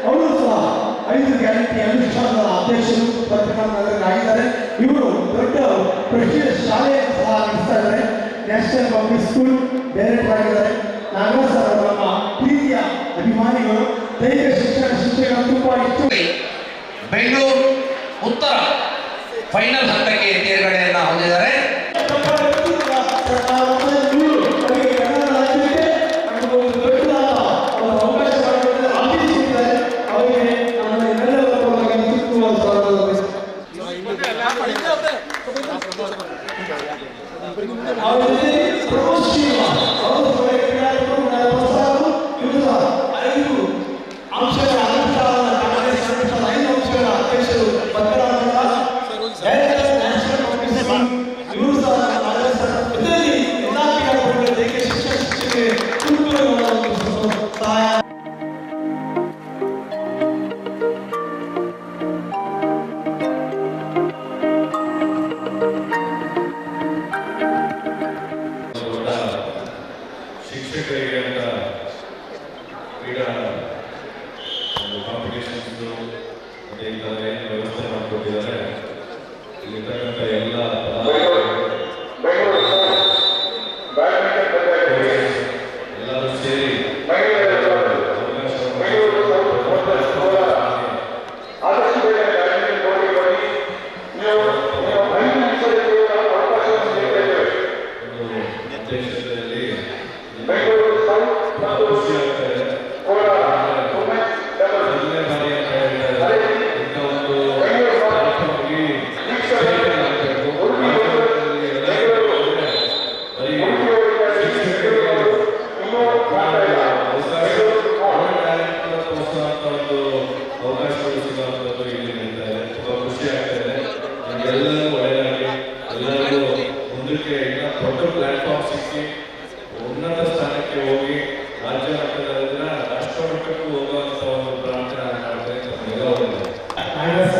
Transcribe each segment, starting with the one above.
ಅವರು ಸಹ 5 ಗ್ಯಾರಂಟಿ ಅನುಷ್ಠಾನದ ಅಧ್ಯಕ್ಷರು ಪತ್ರಕರ್ತರಾಗಿದ್ದಾರೆ. ಇವರು ದೊಡ್ಡ ಪ್ರೆಸ್ಟೀಜಿಯಸ್ ಶಾಲೆಯನ್ನು ಸಹ ನಡೆಸ್ತಾ ಇದ್ದಾರೆ. ನ್ಯಾಷನಲ್ ಪಬ್ಲಿಕ್ ಸ್ಕೂಲ್ ಡೈರೆಕ್ಟರ್ ಆಗಿದ್ದಾರೆ. ನಾಗರಾಜ್ ಸರ್ ಅವರು ನಮ್ಮ ಪ್ರೀತಿಯ ಅಭಿಮಾನಿಗಳು. ದೈಹಿಕ ಶಿಕ್ಷಕರು ತುಂಬಾ ಇಷ್ಟು. ಬೆಂಗಳೂರು ಉತ್ತರ ಫೈನಲ್ ಹಂತಕ್ಕೆ ತೇರ್ಗಡೆಯನ್ನ ಹೊಂದಿದ್ದಾರೆ. ಶಿಕ್ಷಕರಿಗೆ ಅಂತ ಕ್ರೀಡಾ ಕಾಂಪಿಟೇಷನ್ಸ್ ಮತ್ತೆ ಈ ಥರ ಏನು ವ್ಯವಸ್ಥೆ ಮಾಡಿಕೊಟ್ಟಿದ್ದಾರೆ. ಇಲ್ಲಿರ್ತಕ್ಕಂಥ ಎಲ್ಲ ಎಲ್ಲರೂ ಸೇರಿ ದೇಶದಲ್ಲಿ ಖುಷಿ ಆಗ್ತದೆ. ಮೊದಲನೇ ಬಾರಿ ಅಂತ ಹೇಳ್ತಾರೆ ಇಂಥ ಒಂದು ಕಾರ್ಯಕ್ರಮಕ್ಕೆ ಅವಕಾಶಗಳು ಸಿಗುವಂಥದ್ದು ಇಲ್ಲಿ ನಡೀತಾ ಇದೆ. ತುಂಬ ಖುಷಿ ಆಗ್ತಾ ಇದೆ. ಎಲ್ಲರಿಗೂ ಒಳ್ಳೆಯದಾಗಿ ಎಲ್ಲರಿಗೂ ಮುಂದಕ್ಕೆ ಈಗ ದೊಡ್ಡ ಪ್ಲಾಟ್ಫಾರ್ಮ್ ಸಿಕ್ಕಿ ಉನ್ನತ ಸ್ಥಾನಕ್ಕೆ ಹೋಗಿ ರಾಜ್ಯ ಮಟ್ಟದಿಂದ ರಾಷ್ಟ್ರ ಮಟ್ಟಕ್ಕೂ ಹೋಗುವಂತ ಒಂದು ಪ್ರಾರ್ಥನೆ ಮಾಡ್ತಾರೆ. ನಾಗರಾಜ್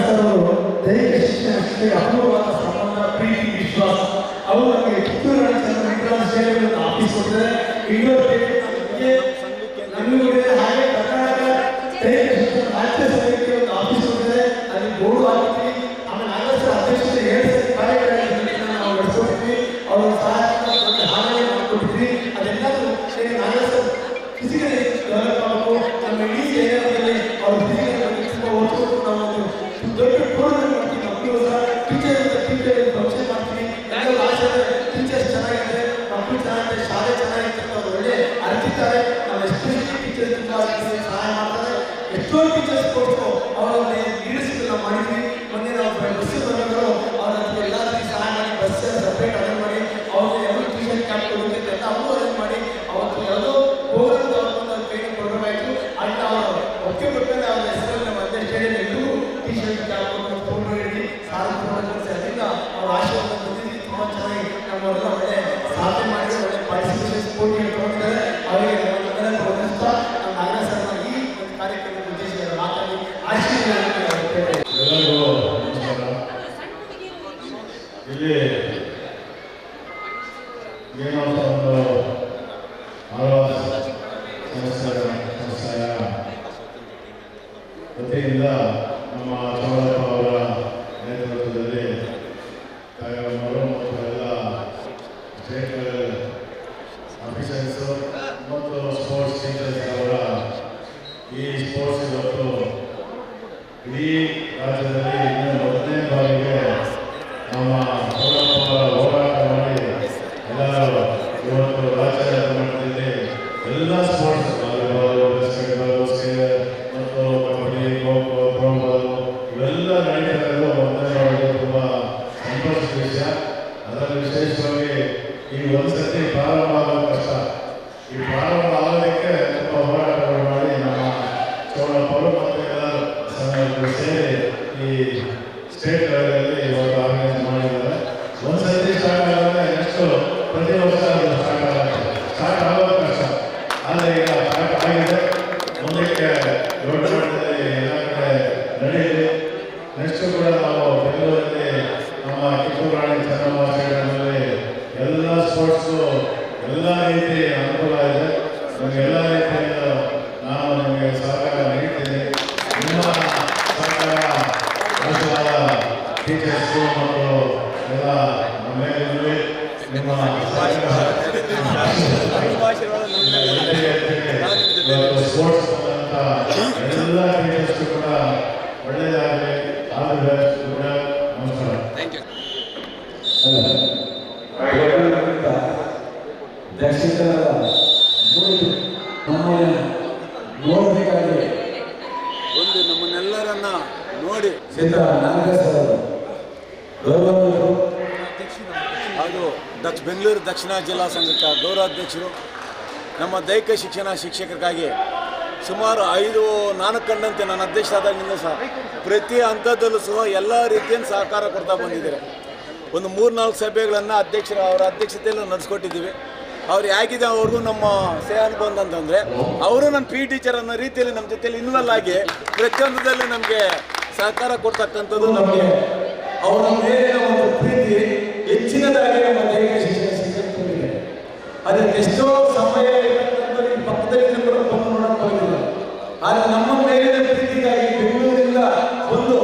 ಸರ್ ಅವರು ದೈಹಿಕ ಶಿಕ್ಷಣಕ್ಕೆ ಅಪೂರ್ವವಾದ ಸಂಬಂಧ, ಪ್ರೀತಿ, ವಿಶ್ವಾಸ. ಅವರು ನಮಗೆ ಕಿತ್ತೂರು ಸೇವೆಗಳನ್ನು ಆಫೀಸ್ ಕೊಟ್ಟಿದ್ದಾರೆ. ನಮಗೂ ಹಾಗೆ ಕರ್ನಾಟಕ ದೈಹಿಕ ಶಿಕ್ಷಣ ರಾಜ್ಯ ಸಮಿತಿ ಒಂದು ಆಫೀಸ್ ಕೊಟ್ಟಿದ್ದಾರೆ. ಅಲ್ಲಿ ಬೋರ್ಡು ಹಾಕಿದ್ವಿ. ಆಮೇಲೆ ನಾಗರಾಜ್ ಸರ್ ಅಧ್ಯಕ್ಷತೆ 7 ಕಾರ್ಯಕ್ರಮಗಳನ್ನು ನಾವು ನಡೆಸ್ಕೊಟ್ಟಿದ್ವಿ. ಅವರು ಸಹಾಯ ಹಾಗೆ ಮಾಡಿಕೊಟ್ಟಿದ್ವಿ. ಅದೆಲ್ಲರೂ ನಾಗರಾಜ್ ಸರ್ ಫಿಸಿಕಲಿ ಡೆವಲಪ್ ಆಗಬೇಕು. ನಮ್ಮ ಇಡೀ ಏರಿಯಾದಲ್ಲಿ ಅವರು ಫಿಸಿಕಲ್ ತುಂಬ ಓದ್ಕೊಂಡು ನಾವು ಒಂದು ದೊಡ್ಡ ಟೂರ್ನಮೆಂಟ್ ಮಾಡ್ತೀವಿ. ಮಕ್ಕಳು ಸಹ ಟೀಚರ್ ಫಂಕ್ಷನ್ ಮಾಡ್ತೀವಿ. ಎಲ್ಲರೂ ಆಸೆ ಟೀಚರ್ಸ್ ಚೆನ್ನಾಗಿದೆ, ಮಕ್ಕಳು ಚೆನ್ನಾಗಿದೆ, ಶಾಲೆ ಚೆನ್ನಾಗಿದೆ, ಅವರು ಒಳ್ಳೆ ಅರ್ತಿದ್ದಾರೆ. ನಾವು ಎಸ್ಪೆಷಲಿ ಟೀಚರ್ಸ್ ತುಂಬ ಸಹಾಯ ಮಾಡ್ತಾರೆ. ಎಷ್ಟೋ ಟೀಚರ್ಸ್ ಕೊಟ್ಟು ಅವರನ್ನು ಲೀಡರ್ಶಿಪ್ ನಾವು ಮಾಡಿದ್ವಿ. ಮೊನ್ನೆ ನಾವು ಬಸ್ ಬಂದವರು ಅವರ ಎಲ್ಲರಿಗೂ ಸಹಾಯ ಮಾಡಿ ಬಸ್ ಸಪ್ರೇಟ್ ಅರೇಂಜ್ ಮಾಡಿ ಅವ್ರಿಗೆ ಎಲ್ಲ ಟ್ಯೂಷನ್ ಕ್ಯಾಂಪ್ ಕೊಡೋದಕ್ಕೆ ಎಲ್ಲ ಅವರು ಅರೇಂಜ್ ಮಾಡಿ ಅವತ್ತು ಯಾವುದೋ ಹೋಗೋದು ಅವ್ರನ್ನ ಟ್ರೈನಿಂಗ್ ಕೊಡಬೇಕಾಯಿತು. ಅಲ್ಲಿ ಅವರು ಒಕ್ಕೆ ಕೊಟ್ಟರೆ ಅವರ ಹೆಸರಲ್ಲಿ ನಮ್ಮ ಅಧ್ಯಕ್ಷ ಎಲ್ಲರೂ ಟೀಶರ್ಟ್ ಕ್ಯಾಂಪ್ ಫೋಟೋ ಹಿಡಿದು ಅದರಿಂದ ಅವ್ರ ಆಶೀರ್ವಾದ ಬಂದಿದ್ದು ತುಂಬ ಚೆನ್ನಾಗಿ ನಮ್ಮವರೆಲ್ಲ ಒಳ್ಳೆ ಸಾಧನೆ ಮಾಡಿ ಒಳ್ಳೆ ಪಾರ್ಟಿಸಿಪೇಷನ್ ಸ್ಪೋರ್ಟ್ಗೆ ತಗೊಂಡಿದ್ದಾರೆ. ಅವರಿಗೆ ನಮ್ಮೆಲ್ಲರ ಪ್ರೋತ್ಸಾಹ ನಮ್ಮ ನಾಗರಾಜ್ ಸರ್ನ ಈ ಒಂದು ಕಾರ್ಯಕ್ರಮದ ಉದ್ದೇಶ ಮಾತಾಡಿ ಆಶೀರ್ವಾದ ಎಲ್ಲರಿಗೂ ನಮಸ್ಕಾರ. ಇಲ್ಲಿ ಏನೋ ಒಂದು ಆಳ್ವಾಸ್ ಸಂಸ್ಥೆಯ ವತಿಯಿಂದ ನಮ್ಮ ಚೌಡಪ್ಪ ಅವರ ನೇತೃತ್ವದಲ್ಲಿ ಕಾರ್ಯಕ್ರಮಗಳು ಮತ್ತು ಎಲ್ಲ ಸ್ಟೇಟ್ ಲೆವೆಲ್ ಆಫೀಸರ್ಸು ಮತ್ತು ಸ್ಪೋರ್ಟ್ಸ್ ಟೀಚರ್ಸ್ ಅವರ ಈ ಸ್ಪೋರ್ಟ್ಸ್ ಇವತ್ತು ಇಡೀ ರಾಜ್ಯದಲ್ಲಿ ಇನ್ನು ಮೊದಲನೇ ಬಾರಿಗೆ ನಮ್ಮ ಚೌಡಪ್ಪ ಅವರ ಹೋರಾಟ ಮಾಡಿ ಎಲ್ಲರೂ ಇವತ್ತು ರಾಜ್ಯ ಮಟ್ಟದಲ್ಲಿ ಎಲ್ಲ ಸ್ಪೋರ್ಟ್ಸ್ ವಾಲಿಬಾಲ್, ಬಾಸ್ಕೆಟ್ಬಾಲ್ ಮತ್ತು ಕಬಡ್ಡಿ, ಖೋ ಖೋ, ಥ್ರೋಬಾಲ್ ಇವೆಲ್ಲ ನಡೀತಾ ಇರೋದು ಮೊದಲನೇ ಬಾರಿಗೆ ತುಂಬ ಸಂತೋಷದ ವಿಷಯ. ಅದರಲ್ಲಿ ವಿಶೇಷವಾಗಿ ಈ ಒಂದು ಸತಿ ಪ್ರಾರಂಭ ಆಗೋದು ಕಷ್ಟ. ನಮ್ಮನ್ನು ನೋಡಬೇಕಾಗಿ ಒಂದು ನಮ್ಮನ್ನೆಲ್ಲರನ್ನ ನೋಡಿ ಸಿದ್ದರಾಮಯ್ಯ ಹಾಗೂ ಬೆಂಗಳೂರು ದಕ್ಷಿಣ ಜಿಲ್ಲಾ ಸಂಘದ ಗೌರವಾಧ್ಯಕ್ಷರು, ನಮ್ಮ ದೈಹಿಕ ಶಿಕ್ಷಣ ಶಿಕ್ಷಕರಿಗಾಗಿ ಸುಮಾರು 4 ಕಂಡಂತೆ ನನ್ನ ಅಧ್ಯಕ್ಷರಾದಾಗಿನಿಂದ ಸಹ ಪ್ರತಿ ಹಂತದಲ್ಲೂ ಸಹ ಎಲ್ಲ ರೀತಿಯನ್ನು ಸಹಕಾರ ಕೊಡ್ತಾ ಬಂದಿದ್ದಾರೆ. ಒಂದು 3-4 ಸಭೆಗಳನ್ನು ಅವರ ಅಧ್ಯಕ್ಷತೆಯಲ್ಲೂ ನಡೆಸ್ಕೊಟ್ಟಿದ್ದೀವಿ. ಅವ್ರು ಹೇಗಿದೆ ಅವ್ರಿಗೂ ನಮ್ಮ ಸೇವೆ ಅನುಬಂಧ ಅಂತಂದರೆ ಅವರು ನನ್ನ ಪಿ ಟೀಚರ್ ಅನ್ನೋ ರೀತಿಯಲ್ಲಿ ನಮ್ಮ ಜೊತೆಯಲ್ಲಿ ಇನ್ವಾಲ್ವ್ ಆಗಿ ಪ್ರತಿಯೊಂದರಲ್ಲಿ ನಮಗೆ ಸಹಕಾರ ಕೊಡ್ತಕ್ಕಂಥದ್ದು ನಮಗೆ ಅವರ ಮೇಲಿನ ಒಂದು ಪ್ರೀತಿ ಹೆಚ್ಚಿನದಾಗಿ ನಮ್ಮ ದೈಹಿಕ ಶಿಕ್ಷಣ ಶಿಕ್ಷಕರಿಗೆ. ಅದಕ್ಕೆ ಎಷ್ಟೋ ಸಮಯ ಪಕ್ಕದಲ್ಲಿ ಕೂಡ ಬಂದು ನೋಡಕ್ಕೆ ಬರೋದಿಲ್ಲ. ಆದರೆ ನಮ್ಮ ಮೇಲಿನ ಪ್ರೀತಿಗಾಗಿ ಬೆಂಗಳೂರಿಂದ ಬಂದು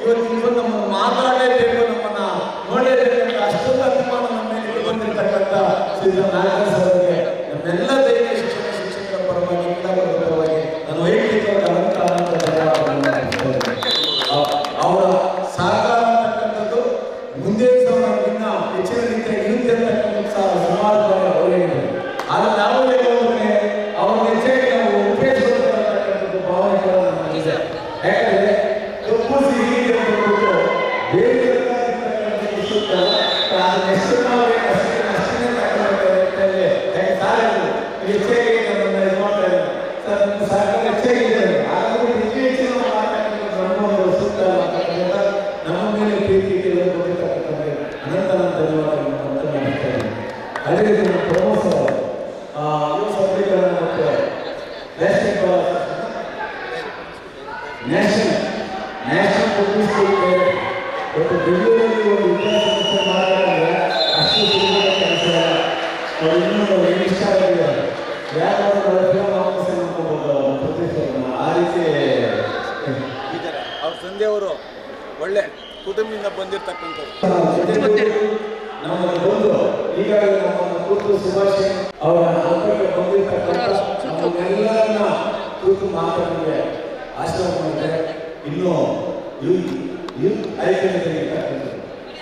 ಇವತ್ತು ನಮ್ಮನ್ನು ಮಾತಾಡಲೇಬೇಕು, ನಮ್ಮನ್ನ ನೋಡಲೇಬೇಕಂತ ಅಷ್ಟೊಂದು ಅಭಿಮಾನ ನಮ್ಮ ಮೇಲೆ ಬಂದಿರತಕ್ಕಂಥ ಸಿದ್ದರಾಮಯ್ಯ ಸರ್ಗೆ ನಮ್ಮೆಲ್ಲ ದೈಹಿಕ ಶಿಕ್ಷಣ ಶಿಕ್ಷಕರ ಪರವಾಗಿ ಪರವಾಗಿ ನಾನು ವೈಯಕ್ತಿಕವಾಗಿ ಅವರ ಸಹಕಾರ ಅಂತಕ್ಕಂಥದ್ದು ಮುಂದೆ ಇನ್ನ ಹೆಚ್ಚಿನ ರೀತಿಯಾಗಿ ಇರುತ್ತೆ ಅಂತಕ್ಕಂಥ ಸುಮಾರು ಅವರೇ ಇದೆ. ಆದರೆ ನಾವು ಹೇಳೋದ್ರೆ ಅವ್ರ ಹೆಚ್ಚಾಗಿ ನಾವು ಉಪಯೋಗಿಸತಕ್ಕಂಥದ್ದು ಭಾವನೆಗಳು ನಮಗಿದೆ. ಯಾಕಂದ್ರೆ ಕಪ್ಪು ಸಿಹಿ ಅಂತಂದ್ಬಿಟ್ಟು ಬೇರೆ ಎಷ್ಟು ನಾವು ಅಷ್ಟೇ ತಗೊಂಡ್ರೆ ಹೆಚ್ಚಾಗಿ ನಮ್ಮನ್ನ ಇದು ಮಾಡ್ತಾ ಇದ್ದಾರೆ ಸರ್. ನಮ್ಮ ಸಹಕಾರ ಹೆಚ್ಚಾಗಿದೆ. ಹಾಗಾಗಿ ಹೆಚ್ಚು ನಾವು ಮಾತಾಡ್ಕೊಂಡು ಸೂಕ್ತ ನಮ್ಮ ಮೇಲೆ ಪ್ರೀತಿ ಬಂದಿರ್ತಕ್ಕಂಥ ಅನಂತ ಧನ್ಯವಾದಗಳನ್ನು ಮಾಡ್ತಾ ಇದ್ದೀನಿ. ಅದೇ ರೀತಿ ನಮ್ಮ ಪ್ರಮೋಸ ಯುವ ಸಬಲೀಕರಣ ಮತ್ತು ನ್ಯಾಷನಲ್ ಪಬ್ಲಿಕ್ ಇವತ್ತು ಬೆಂಗಳೂರಲ್ಲಿ ಒಂದು ವಿದ್ಯಾಸಂಸ್ಥೆ ಮಾಡಿದ್ರೆ ಅಷ್ಟು ಸುಲಭದ ಕೆಲಸ ಅವ್ರು ಇನ್ನೂ ಇಷ್ಟ ಆಗಿದ್ದಾರೆ. ಯಾಕಂದ್ರೆ ಆ ರೀತಿ ಇದ್ದಾರೆ. ಅವ್ರ ತಂದೆಯವರು ಒಳ್ಳೆ ಕುಟುಂಬದಿಂದ ಬಂದಿರತಕ್ಕಂಥವ್ರು. ನಮ್ಮನ್ನು ಬಂದು ಈಗಾಗಲೇ ನಮ್ಮನ್ನು ಕೂತು ಸುಭಾಷ್ ಅವರ ಹಂತಕ್ಕೆ ಬಂದಿರತಕ್ಕಂಥ ನಮ್ಮನ್ನೆಲ್ಲರನ್ನ ಕೂತು ಮಾತಾಡಿದ್ರೆ ಆಶೀರ್ವಾದ ಮಾಡಿದ್ರೆ ಇನ್ನೂ ಐಕ್ಯತೆಗಿರ್ತಕ್ಕಂಥದ್ದು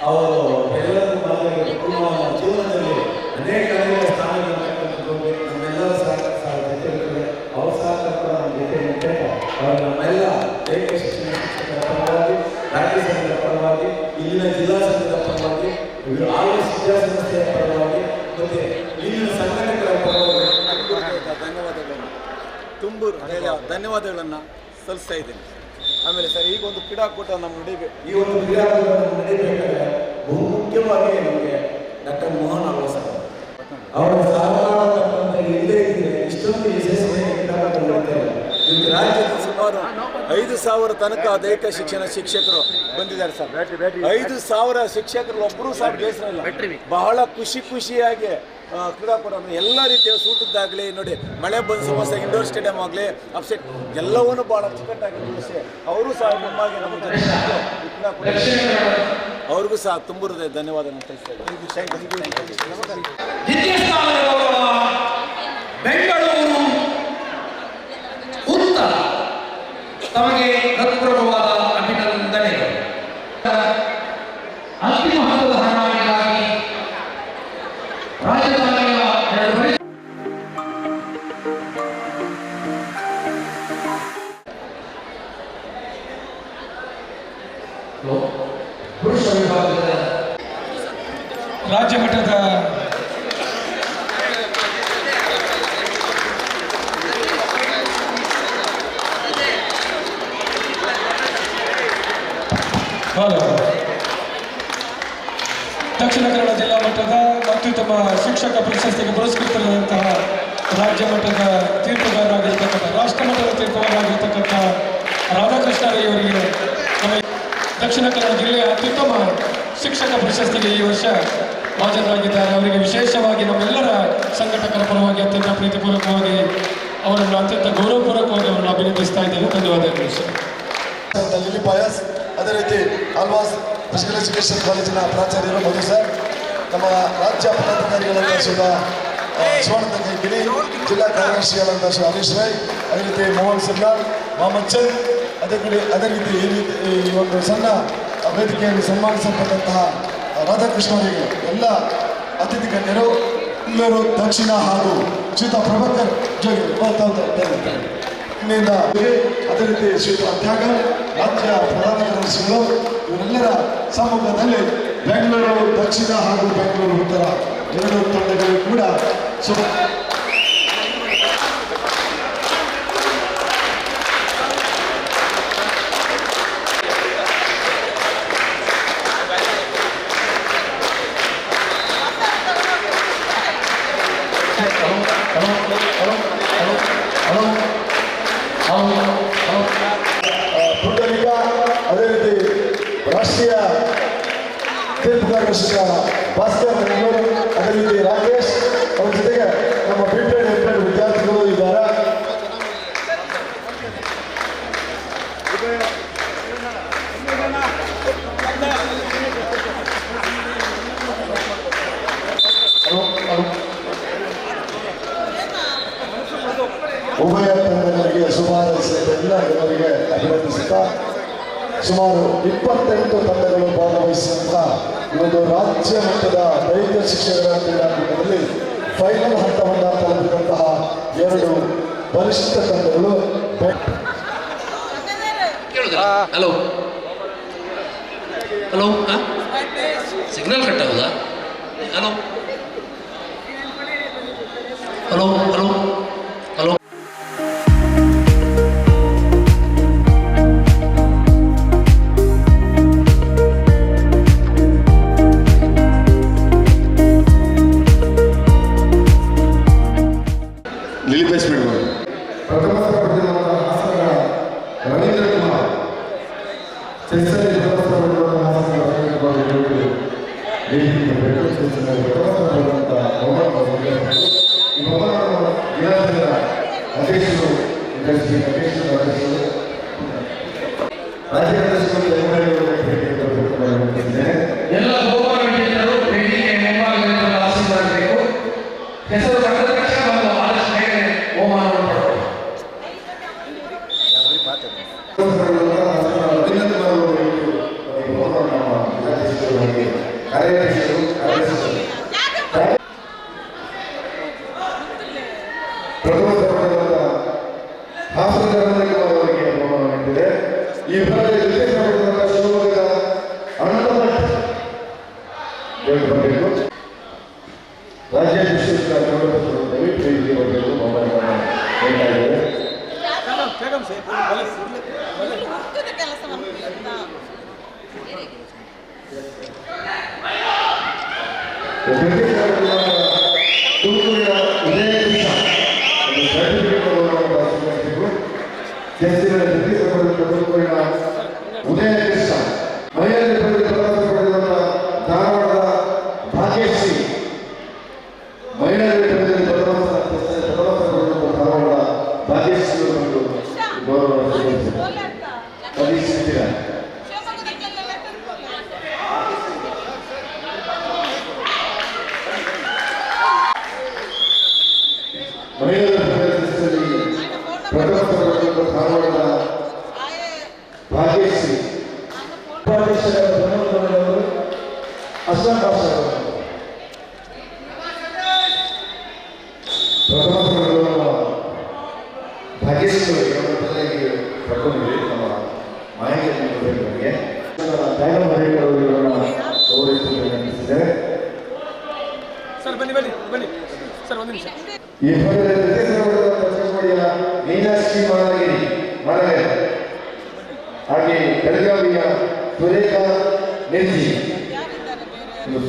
ಅವರು ಎಲ್ಲರನ್ನೂ ಮಾತಾಡಿ ನಮ್ಮ ಜೀವನದಲ್ಲಿ ಅನೇಕ ಸ್ಥಾನಗಳಿರ್ತಕ್ಕಂಥದ್ದು ನಮ್ಮೆಲ್ಲರ ಸಹಕಾರ ಜೊತೆ ಅವ್ರ ಸಹಕಾರ ಕೂಡ ನಮ್ಮ ಜೊತೆ ನಿಂತಾಗ ಅವರು ನಮ್ಮೆಲ್ಲ ದೈಹಿಕ ಶಿಕ್ಷಣ ಶಿಕ್ಷಕರ ಪರವಾಗಿ, ರಾಜ್ಯ ಸಂಘದ ಪರವಾಗಿ, ಇಲ್ಲಿನ ಜಿಲ್ಲಾ ಸಂಘದ ಪರವಾಗಿ, ಆರ್ಎಸ್ ವಿದ್ಯಾಸಂಸ್ಥೆಯ ಪರವಾಗಿ ಮತ್ತೆ ಇಲ್ಲಿನ ಸಂಘಟಕರ ಪರವಾಗಿ ಧನ್ಯವಾದಗಳನ್ನು ಸಲ್ಲಿಸ್ತಾ ಇದ್ದೀನಿ. ಆಮೇಲೆ ಸರ್, ಈಗ ಒಂದು ಕ್ರೀಡಾಕೂಟ ನಮ್ಮ ನಡೀಬೇಕು. ಈ ಒಂದು ಕ್ರೀಡಾಕೂಟ ನಡೀಬೇಕಾದ್ರೆ ಬಹುಮುಖ್ಯವಾಗಿ ನಮಗೆ ಡಾಕ್ಟರ್ ಮೋಹನ್ ಅವರು ಸರ್ ಅವರ ಸಹಕಾರ ಇಲ್ಲದೇ ಇದ್ದರೆ ಇಷ್ಟೊಂದು ಯಶಸ್ವಿಯಾಗಿ ಕ್ರೀಡಾಕೂಟ ನಡೀತಾ ಇಲ್ಲ. ಈಗ ರಾಜ್ಯದ ಸುಮಾರು 5,000 ತನಕ ದೈಹಿಕ ಶಿಕ್ಷಣ ಶಿಕ್ಷಕರು ಬಂದಿದ್ದಾರೆ ಸರ್. 5,000 ಶಿಕ್ಷಕರು ಒಬ್ಬರು ಸಹ ಬೇಸರಲ್ಲ. ಬಹಳ ಖುಷಿಯಾಗಿ ಕ್ರೀಡಾಕೂಟ ಎಲ್ಲ ರೀತಿಯ ಸೂಟದ್ದಾಗಲಿ ನೋಡಿ, ಮಳೆ ಬಂದ ಸಮಸ್ಯೆ, ಇಂಡೋರ್ ಸ್ಟೇಡಿಯಂ ಆಗಲಿ, ಅಪ್ಸೆಟ್ ಎಲ್ಲವನ್ನೂ ಭಾಳ ಅಚ್ಚುಕಟ್ಟಾಗಿ ನಡೆಸಿ ಅವರು ಸಹ ನಮ್ಮಾಗಿ ನಮ್ಮ ಜೊತೆ ಕ್ರೀಡಾಕೂಟ ಅವ್ರಿಗೂ ಸಹ ತುಂಬ ಹೃದಯ ಧನ್ಯವಾದ ತಿಳಿಸ್ತಾ ಇದ್ದೀನಿ. ಬೆಂಗಳೂರು ಉತ್ತರ ತಮಗೆ ಹೃತ್ಪೂರ್ವಕವಾದ ಅಭಿನಂದನೆಗಳು. ಅಂತಿಮ ಹಂತದ ಹಣವಾಗಿ ರಾಜಧಾನಿಯ ಪುರುಷ ವಿಭಾಗದ ರಾಜ್ಯ ಮಟ್ಟದ ದಕ್ಷಿಣ ಕನ್ನಡ ಜಿಲ್ಲಾ ಮಟ್ಟದ ಅತ್ಯುತ್ತಮ ಶಿಕ್ಷಕ ಪ್ರಶಸ್ತಿಗೆ ಪುರಸ್ಕೃತರಾದಂತಹ ರಾಜ್ಯ ಮಟ್ಟದ ತೀರ್ಪುಗಾರರಾಗಿರ್ತಕ್ಕಂಥ, ರಾಷ್ಟ್ರ ಮಟ್ಟದ ತೀರ್ಪುಗಾರರಾಗಿರ್ತಕ್ಕಂಥ ರಾಧಾಕೃಷ್ಣ ರೈ ಅವರಿಗೆ ನಮ್ಮ ದಕ್ಷಿಣ ಕನ್ನಡ ಜಿಲ್ಲೆಯ ಅತ್ಯುತ್ತಮ ಶಿಕ್ಷಕ ಪ್ರಶಸ್ತಿಗೆ ಈ ವರ್ಷ ಭಾಜನರಾಗಿದ್ದಾರೆ. ಅವರಿಗೆ ವಿಶೇಷವಾಗಿ ನಮ್ಮೆಲ್ಲರ ಸಂಘಟಕರ ಪರವಾಗಿ ಅತ್ಯಂತ ಪ್ರೀತಿಪೂರ್ವಕವಾಗಿ ಅವರನ್ನು ಅತ್ಯಂತ ಗೌರವಪೂರ್ವಕವಾಗಿ ಅವರನ್ನು ಅಭಿನಂದಿಸ್ತಾ ಇದ್ದೇವೆ. ಧನ್ಯವಾದಗಳು ಸರ್. ಲಿಲಿ ಪಾಯಸ್, ಅದೇ ರೀತಿ ಆಲ್ವಾಸ್ ಫಿಸಿಕಲ್ ಎಜುಕೇಷನ್ ಕಾಲೇಜಿನ ಪ್ರಾಚಾರ್ಯರು ಮಧು ಸರ್, ನಮ್ಮ ರಾಜ್ಯ ಪದಾಧಿಕಾರಿಗಳಾದ ಶಿವಾನಂದ ಕೈಗಿರಿ, ಜಿಲ್ಲಾ ಕಾರ್ಯದರ್ಶಿಗಳಾದ ಹರೀಶ್ ರೈ, ಅದೇ ರೀತಿ ಮೋಹನ್ ಸಿರ್ನಾಳ್, ಮೊಹಮ್ಮದ್ ಚಂದ್, ಅದೇ ರೀತಿ ಈ ಒಂದು ಸಣ್ಣ ವೇದಿಕೆಯಲ್ಲಿ ಸನ್ಮಾನಿಸಲ್ಪಟ್ಟಂತಹ ರಾಧಾಕೃಷ್ಣರಿಗೆ ಎಲ್ಲ ಅತಿಥಿ ಗಣ್ಯರು, ಬೆಂಗಳೂರು ದಕ್ಷಿಣ ಹಾಗೂ ಶ್ರೀಯುತ ಪ್ರಭಾಕರ್ ಜೋಗಿ ಇನ್ನಿಂದ ಅದೇ ರೀತಿ ಶ್ರೀಯುತ ತ್ಯಾಗ ರಾಜ್ಯ ಪ್ರಧಾನ ಕಾರ್ಯದರ್ಶಿಗಳು ಇವರೆಲ್ಲರ ಸಮ್ಮುಖದಲ್ಲಿ ಬೆಂಗಳೂರು ದಕ್ಷಿಣ ಹಾಗೂ ಬೆಂಗಳೂರು ಉತ್ತರ ಎರಡು ತಂಡಗಳು ಕೂಡ ಪುಟ್ಟಲಿಂಗ ಅದೇ ರೀತಿ ರಾಷ್ಟ್ರೀಯ ತೀರ್ಪುಗಾರ ಭಾಸ್ಕರ್ ಬೆಂಗಳೂರು ಅದೇ ರೀತಿ ರಾಕೇಶ್ ಅವ್ರ ಜೊತೆಗೆ ನಮ್ಮ ಬಿಟೆಡ್ ಎಂಟೆಡ್ ವಿದ್ಯಾರ್ಥಿಗಳು ಇದ್ದಾರೆ. ಉಭಯ ತಂಡಗಳಿಗೆ ಶುಭಾರೈಸಿದ ಎಲ್ಲ ಜನರಿಗೆ ಅಭಿನಂದಿಸುತ್ತಾ ಸುಮಾರು 28 ತಂಡಗಳು ಭಾಗವಹಿಸಿದಂಥ ಒಂದು ರಾಜ್ಯ ಮಟ್ಟದ ದೈಹಿಕ ಶಿಕ್ಷಕರ ಕ್ರೀಡಾಕೂಟದಲ್ಲಿ ಫೈನಲ್ ಹಂತವನ್ನು ತಲುಪಿದಂತಹ 2 ಬಲಿಷ್ಠ ತಂಡಗಳು. ಹಲೋ ಹಲೋ ಸಿಗ್ನಲ್ ಕಟ್ ಆಗುದಾ? Hello hello hello hello Ravindra Kumar ಅಧ್ಯಕ್ಷರು ಎಲ್ಲ ಗೋಪಾಲ ವಿಜೇತರು ವೇದಿಕೆ ಮುಂಭಾಗದಲ್ಲಿ ಆಶೀರ್ವಾದಬೇಕು. ಹೆಸರು ಕರೆದ ತಕ್ಷಣ ಒಂದು ಆದಷ್ಟು ಬೇಗನೆ ಬಹುಮಾನವನ್ನು ಪಡೆದರು. ಈ ಭಾಗದಲ್ಲಿ ಶಿವಮೊಗ್ಗದ ಅನಂತಮಠ ಬರಬೇಕು. ರಾಜ್ಯಾಧ್ಯಕ್ಷ ಬರಬೇಕು. ತುಮಕೂರಿನ ಉದಯ ತುಮಕೂರಿನ ಉದಯ ಕೃಷ್ಣ ಮಹಿಳೆಯರಲ್ಲಿ ಪಡೆದಂತ ಧಾರವಾಡದ ಭಾಗ್ಯಶ್ರೀ ಮಹಿಳೆಯರಲ್ಲಿ ಪಡೆದಂತ ಧಾರವಾಡದ ಭಾಗ್ಯಶ್ರೀ ಗೌರವ ಸಲ್ಲಿಸಿದ್ದೀರಾ. ಮಹಿಳೆಯರ ಪ್ರಥಮ ಧಾರವಾಡದ ಭಾಗ್ಯಶ್ರೀ ಅಸ್ಲಾಂ ಪ್ರಥಮ ಭಾಗ್ಯಶ್ರೀ ಕರ್ಕೊಂಡಿದ್ದೀವಿ. ನಮ್ಮ ಮಾಹಿತಿ ಬಗ್ಗೆ ಗೌರವಿಸಿದೆ. ಈ ಮೀನಾಕ್ಷಿ ಮಾಡಗಿರಿ ಹಾಗೆ ಬೆಳಗಾವಿಯ ಸುರೇಖಾ ನಿರ್ಜಿ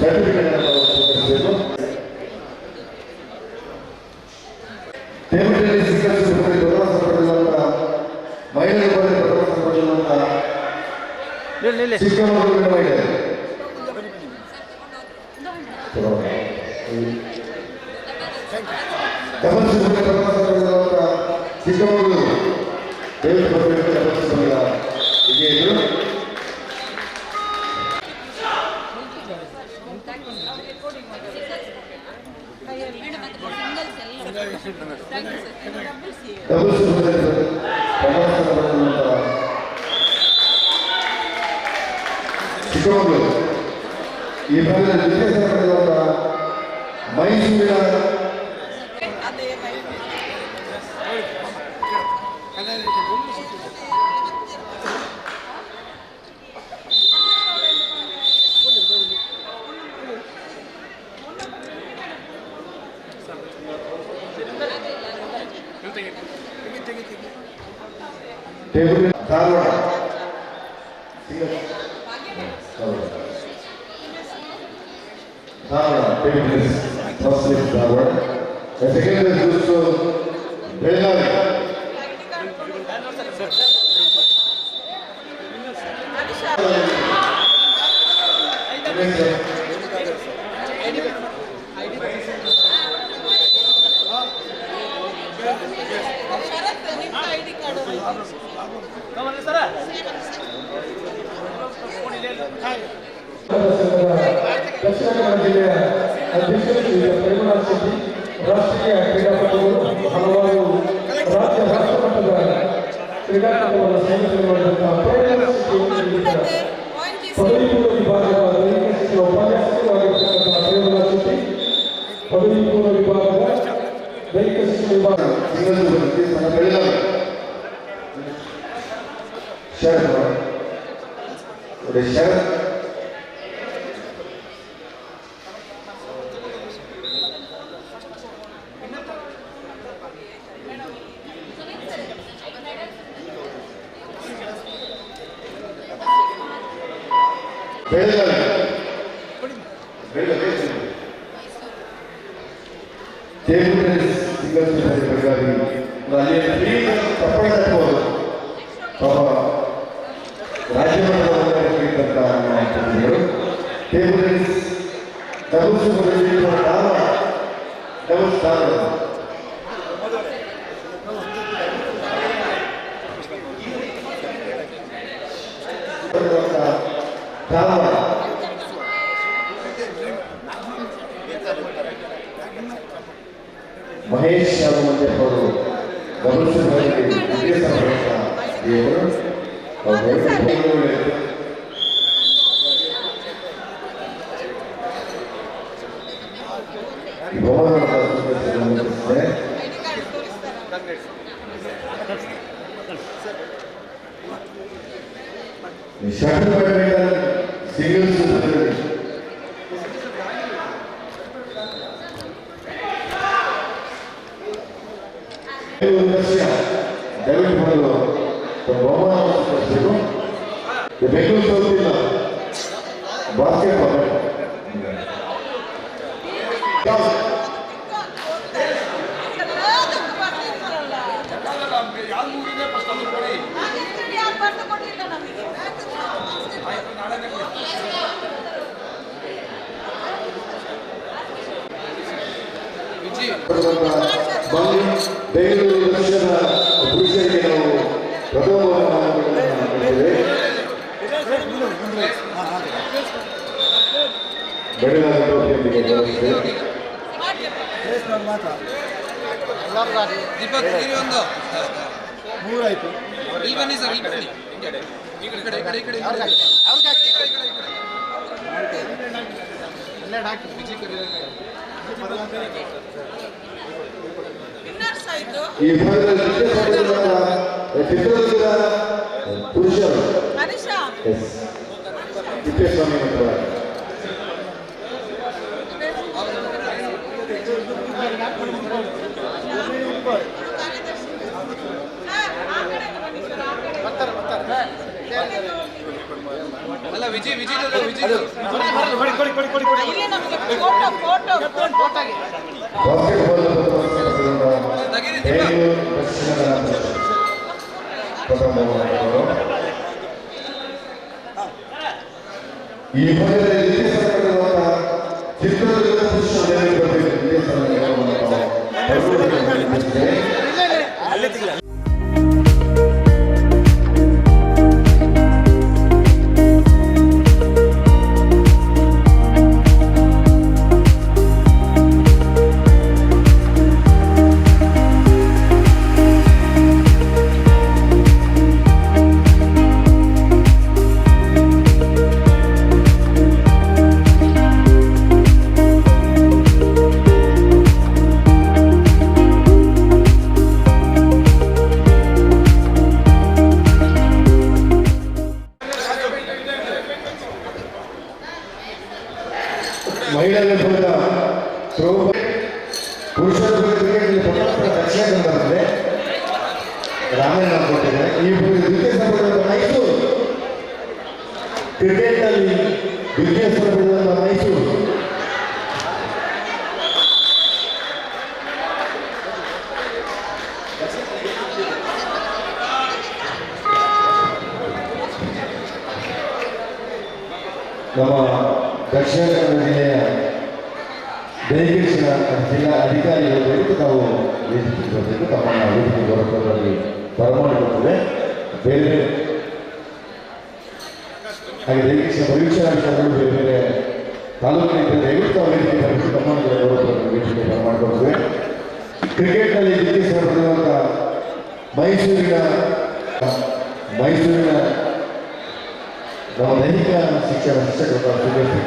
ಸರ್ಟಿಫಿಕೇಟ್ ಟೇಬಲ್ ಮಹಿಳೆಯರು ಚಿಕ್ಕಮಗಳೂರಿನ ಮಹಿಳೆಯರು ಚಿಕ್ಕಮಗಳೂರು ವಿಜೇತರು ಚಿಕ್ಕಮಗಳೂರು ಈ ಭಾಗದಲ್ಲಿ ಮೈಸೂರಿನ table Dharwad table first list Dharwad second list Belagavi Dakshina Kannada ಜಿಲ್ಲೆಯ ಅಧ್ಯಕ್ಷರು ಪ್ರೇಮನಾಥ್ ಶೆಟ್ಟಿ, ರಾಷ್ಟ್ರೀಯ ಕ್ರೀಡಾಪಟುಗಳು, ಹಲವಾರು ರಾಷ್ಟ್ರಮಟ್ಟದ ಕ್ರೀಡಾಪಟುಗಳ ಸಂಘಟನೆ ಮಾಡಿದಂತಹ ಪ್ರೇಮನಾಥ್ ಶೆಟ್ಟಿ ಪದವಿ ಪೂರ್ವ ವಿಭಾಗದ ದೈಹಿಕ ಶಿಕ್ಷಣ ಉಪನ್ಯಾಸಕರಾಗಿರ್ತಕ್ಕಂತಹ ಪ್ರೇಮನಾಥ್ ಶೆಟ್ಟಿ, ಪದವಿ ಪೂರ್ವ ವಿಭಾಗದ ದೈಹಿಕ ಶಿಕ್ಷಣ ವಿಭಾಗ ಶರತ್ ಮಹೇಶ್ ಮಂಡ್ಯ ಅವರು doubles shuttle badminton singles David ಮಾಡಲು ಬಹುಮಾನ ಬೆಂಗಳೂರು ಸೌತಿಲ್ಲ ಬಾಸ್ಕೆಟ್ಬಾಲ್ ಬೆಂಗಳೂರು ದಕ್ಷಿಣ ಪುರುಷರಿಗೆ ನಾವು ಪ್ರಥಮ ಮೂರಾಯ್ತು. ಇಲ್ಲಿ ಬನ್ನಿ ಸರ್, ಇಲ್ಲಿ ಬನ್ನಿ. ಈ ಕಡೆ ಈ ಕಡೆ ಈ ಕಡೆ ಈ ಭಾಗದಲ್ಲಿ ಚಿತ್ರದುರ್ಗದ ಪುರುಷರು ತಿಪ್ಪೇಸ್ವಾಮಿ ಮತ್ತು ಅಲ್ಲ ವಿಜಯ್ ಈ ಭಾಗದಲ್ಲಿ ಚಿತ್ರದುರ್ಗದ ಪುರುಷರು ನಮ್ಮ ದಕ್ಷಿಣ ಕನ್ನಡ ಜಿಲ್ಲೆಯ ದೈಹಿಕ ಜಿಲ್ಲಾ ಅಧಿಕಾರಿಗಳು ದಯವಿಟ್ಟು ತಾವು ವೇದಿಕೆಗೆ ಬರಬೇಕು. ತಮ್ಮನ್ನು ವೇದಿಕೆಗೆ ಬರೋದರಲ್ಲಿ ಬರಮಾಡಿಕೊಳ್ತದೆ. ಬೇರೆ ಹಾಗೆ ದೈಹಿಕ ಪರೀಕ್ಷಾಧಿಕಾರಿಗಳು ಬೇರೆ ಬೇರೆ ತಾಲೂಕಿನಿಂದ ದಯವಿಟ್ಟು ತಾವು ವೇದಿಕೆ ಬರಬೇಕು. ತಮ್ಮನ್ನು ಬರೋದರಲ್ಲಿ ವೇದಿಕೆ ಬರಮಾಡಿಕೊಳ್ತದೆ. ಕ್ರಿಕೆಟ್ನಲ್ಲಿ ಜಿಲ್ಲೆ ಪಡೆದಿರುವಂಥ ಮೈಸೂರಿನ ನಮ್ಮ ದೈಹಿಕ ಶಿಕ್ಷಣ ಶಿಕ್ಷಕರು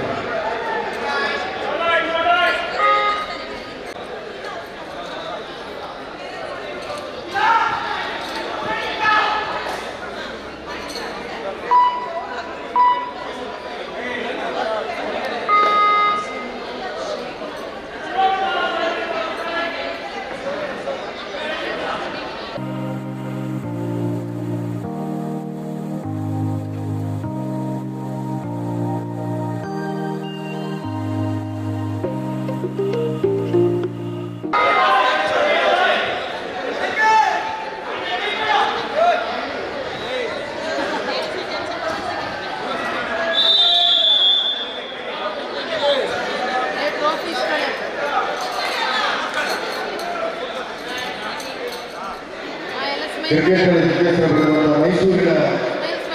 ಕ್ರಿಕೆಟ್ನಲ್ಲಿ ವಿದ್ಯಾಸನ ಬರುವಂಥ ಮೈಸೂರಿನ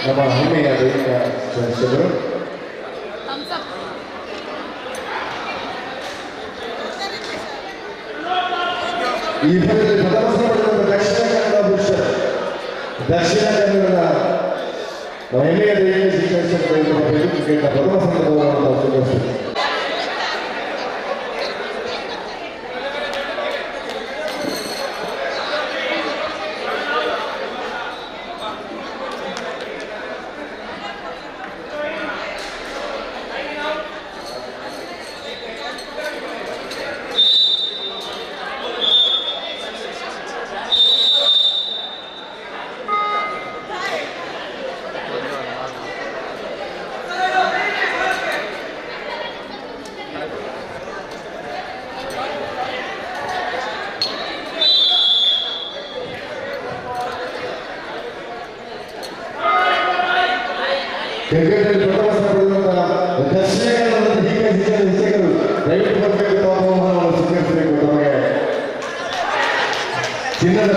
ನಮ್ಮ ಹೆಮ್ಮೆಯ ದೈಹಿಕ ಸದಸ್ಯರು ಈ ಭಾಗದಲ್ಲಿ ಪ್ರಥಮ ಸ್ಥಾನ ದಕ್ಷಿಣ ಕನ್ನಡ ಪುರುಷರು ದಕ್ಷಿಣ ಕನ್ನಡದ ಹೆಮ್ಮೆಯ ದೈಹಿಕ ಶಿಕ್ಷಣ ಕ್ರಿಕೆಟ್ನ ಪ್ರಥಮ ಸ್ಥಾನದವರನ್ನು ಸ್ವೀಕರಿಸಿದರು. ಕ್ರಿಕೆಟ್ನಲ್ಲಿ ಪ್ರಥಮ ಸ್ಥಾನ ಪಡೆದಂತಹ ದಕ್ಷಿಣ ಕನ್ನಡದ ದೈಹಿಕ ಶಿಕ್ಷಣ ಶಿಕ್ಷಕರು ದಯವಿಟ್ಟು ಬರಬೇಕು. ತಾಪಮಾನವನ್ನು ಸ್ವೀಕರಿಸಬೇಕು. ತಮಗೆ ಚಿನ್ನದ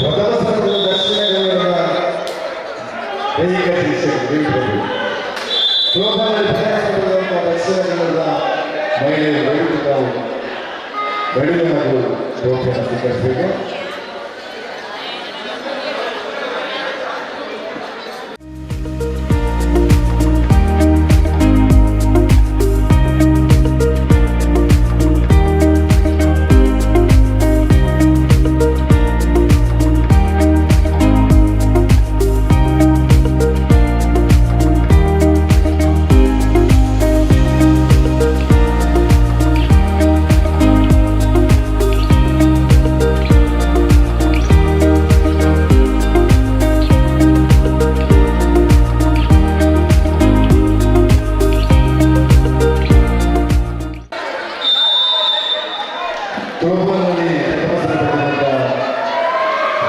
ಪದಕಗಳು ಕ್ರಿಕೆಟ್ನಲ್ಲಿ ದಕ್ಷಿಣ ಕನ್ನಡದ ದೈಹಿಕ ಶಿಕ್ಷಣ ಮಹಿಳೆಯರು ತಾವು ಬೆಳೆದ ಹಾಗೂ ಸ್ವೀಕರಿಸಬೇಕು.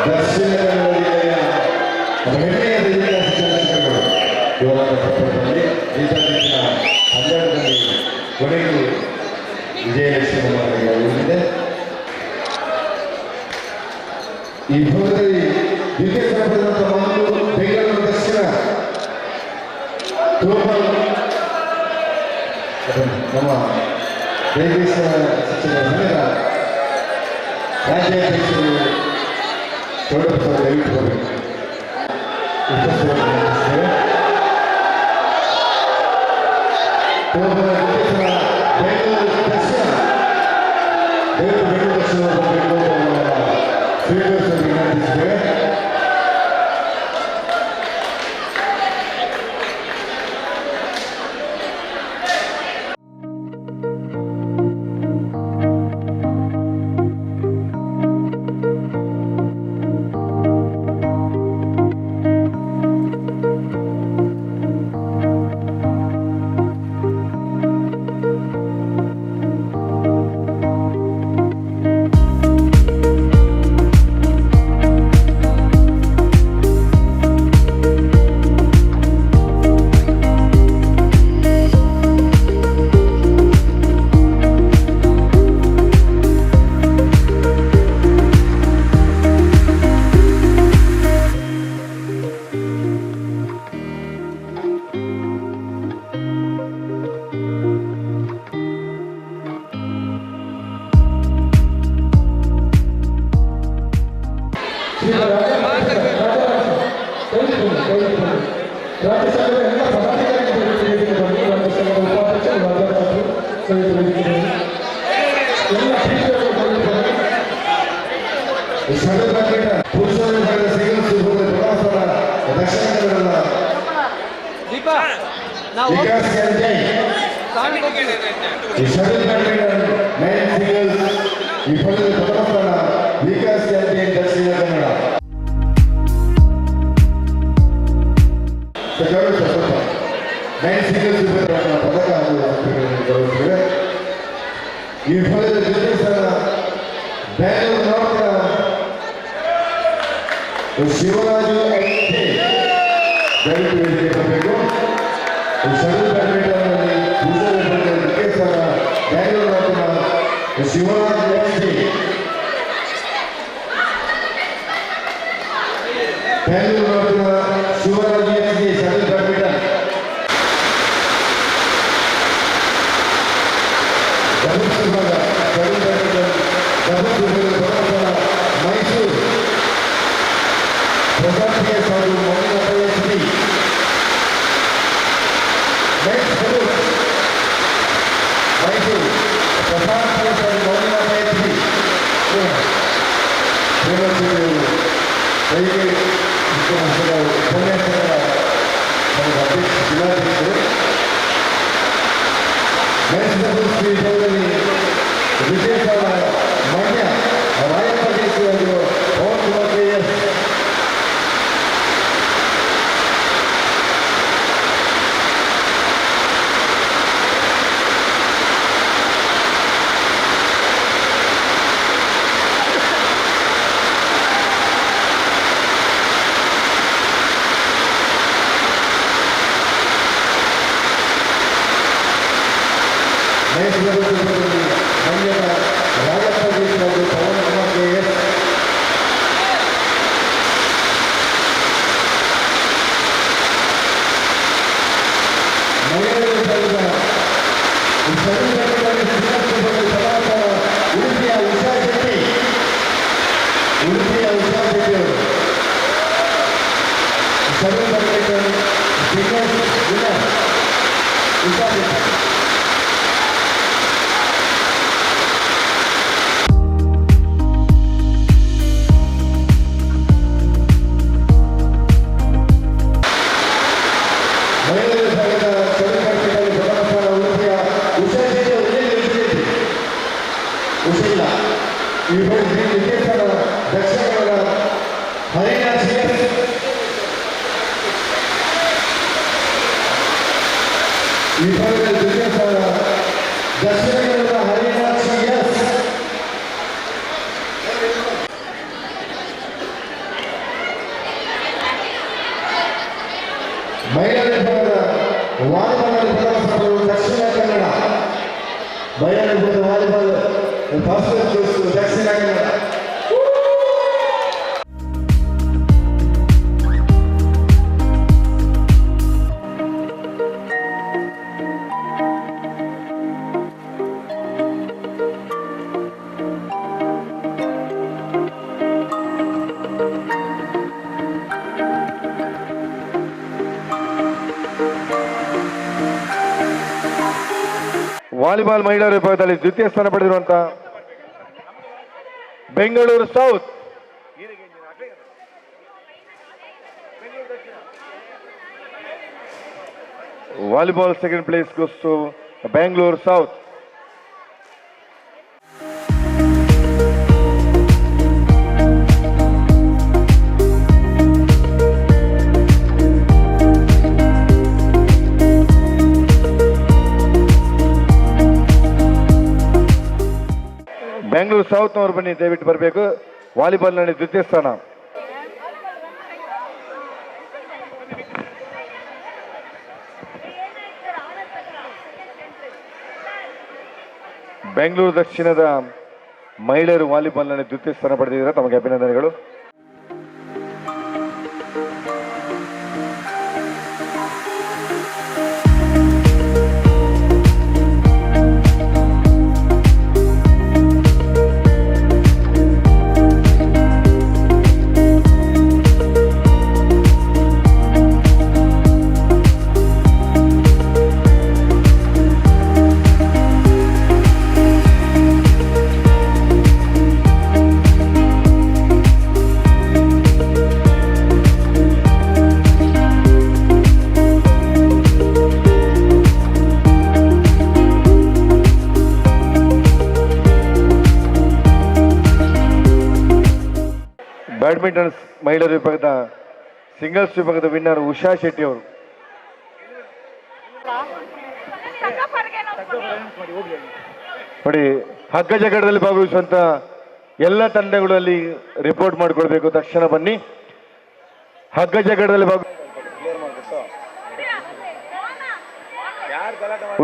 ದಕ್ಷಿಣ ಕನ್ನಡ ಜಿಲ್ಲೆಯ ಹೆಮ್ಮೆಯ ದೈಹಿಕ ಶಿಕ್ಷಕರು ಇವರ ಪ್ರಕರಣದಲ್ಲಿ ದೇಶಾದ್ಯಂತ 12ರಲ್ಲಿ ಕೊನೆಗೂ ವಿಜಯಲಕ್ಷ್ಮಿ ಉಳಿದಿದೆ. ಈ ಭಾಗದಲ್ಲಿ ದ್ವಿತೀಯ ಸ್ಥಾನ ಪಡೆದಂತ ಮಂಗಳೂರು ಬೆಂಗಳೂರು ದಕ್ಷಿಣ ನಮ್ಮ ದೈಹಿಕ ಶಿಕ್ಷಕರ ಸಂಘದ ರಾಜ್ಯಾಧ್ಯಕ್ಷರು ದಯವಿಟ್ಟು ಬೆಂಗಳೂರು ದಕ್ಷಿಣ ಸ್ವೀಕರಿಸಲು ವಿನಂತಿಸಿದ್ದೇವೆ. ಈ ಫಲದ ಜೊತೆ ಸಹ ಬ್ಯಾಂಗ್ಳೂರು ನಾರ್ತ್ನ ಶಿವರಾಜು ದಯವಿಟ್ಟು ವೇದಿಕೆ ಬರಬೇಕು. ಶಟಲ್ ಬ್ಯಾಡ್ಮಿಂಟನ್ನಲ್ಲಿ ಸಹ ಬ್ಯಾಂಗ್ಳೂರು ನಾರ್ತ್ನ ಶಿವರಾಜು ಬ್ಯಾಂಗ್ಳೂರು ನಾರ್ತ್ನ ಶಿವರಾಜು ಶಟಲ್ ಬ್ಯಾಡ್ಮಿಂಟನ್ ಮೈಸೂರು ಪ್ರಶಾಂತಿಗೆ ಸಾಲು ಮೈಸೂರು ಪ್ರಶಾಂತಿಗೆ ಸಾಲು ಮೌಲ್ಯಮಯಶ್ರೀ ಉಪನ್ಯಾಸಕರ ಜಿಲ್ಲಾಧ್ಯಕ್ಷರು ಮೈಸೂರು ಶ್ರೀಗಳಲ್ಲಿ ವಿಶೇಷ ಮಾನ್ಯ ರಾಯಪ್ಪ ದೇಶಿಯವರು ಪವನ್ ಕುಮಾರ್ ಎಸ್ ಮಹಿಳಾ ವಿಭಾಗದ ವಾಲಿಬಾಲ್ನಲ್ಲಿ ಪ್ರಥಮ ಸ್ಥಾನ ಪಡೆದಿರುವ ದಕ್ಷಿಣ ಕನ್ನಡ. ಮಹಿಳಾ ವಿಭಾಗದ volleyball first Dakshina Kannada. Volleyball ಮಹಿಳಾ ವಿಭಾಗದಲ್ಲಿ ದ್ವಿತೀಯ ಸ್ಥಾನ ಪಡೆದಿರುವಂತಹ Bengaluru south. Volleyball second place goes to Bengaluru south. Bengaluru ಸೌತ್ನವರು ಬನ್ನಿ, ದಯವಿಟ್ಟು ಬರಬೇಕು. ವಾಲಿಬಾಲ್ನಲ್ಲಿ ದ್ವಿತೀಯ ಸ್ಥಾನ. ಬೆಂಗಳೂರು ದಕ್ಷಿಣದ ಮಹಿಳೆಯರು ವಾಲಿಬಾಲ್ನಲ್ಲಿ ದ್ವಿತೀಯ ಸ್ಥಾನ ಪಡೆದಿದ್ದಾರೆ. ತಮಗೆ ಅಭಿನಂದನೆಗಳು. ಬ್ಯಾಡ್ಮಿಂಟನ್ ಮಹಿಳೆಯರ ವಿಭಾಗದ ಸಿಂಗಲ್ಸ್ ವಿಭಾಗದ ವಿನ್ನರ್ ಉಷಾ ಶೆಟ್ಟಿ ಅವರು. ನೋಡಿ, ಹಗ್ಗ ಜಗಡದಲ್ಲಿ ಭಾಗವಹಿಸುವಂತ ಎಲ್ಲ ತಂಡಗಳಲ್ಲಿ ರಿಪೋರ್ಟ್ ಮಾಡಿಕೊಳ್ಬೇಕು. ತಕ್ಷಣ ಬನ್ನಿ. ಹಗ್ಗ ಜಗಡದಲ್ಲಿ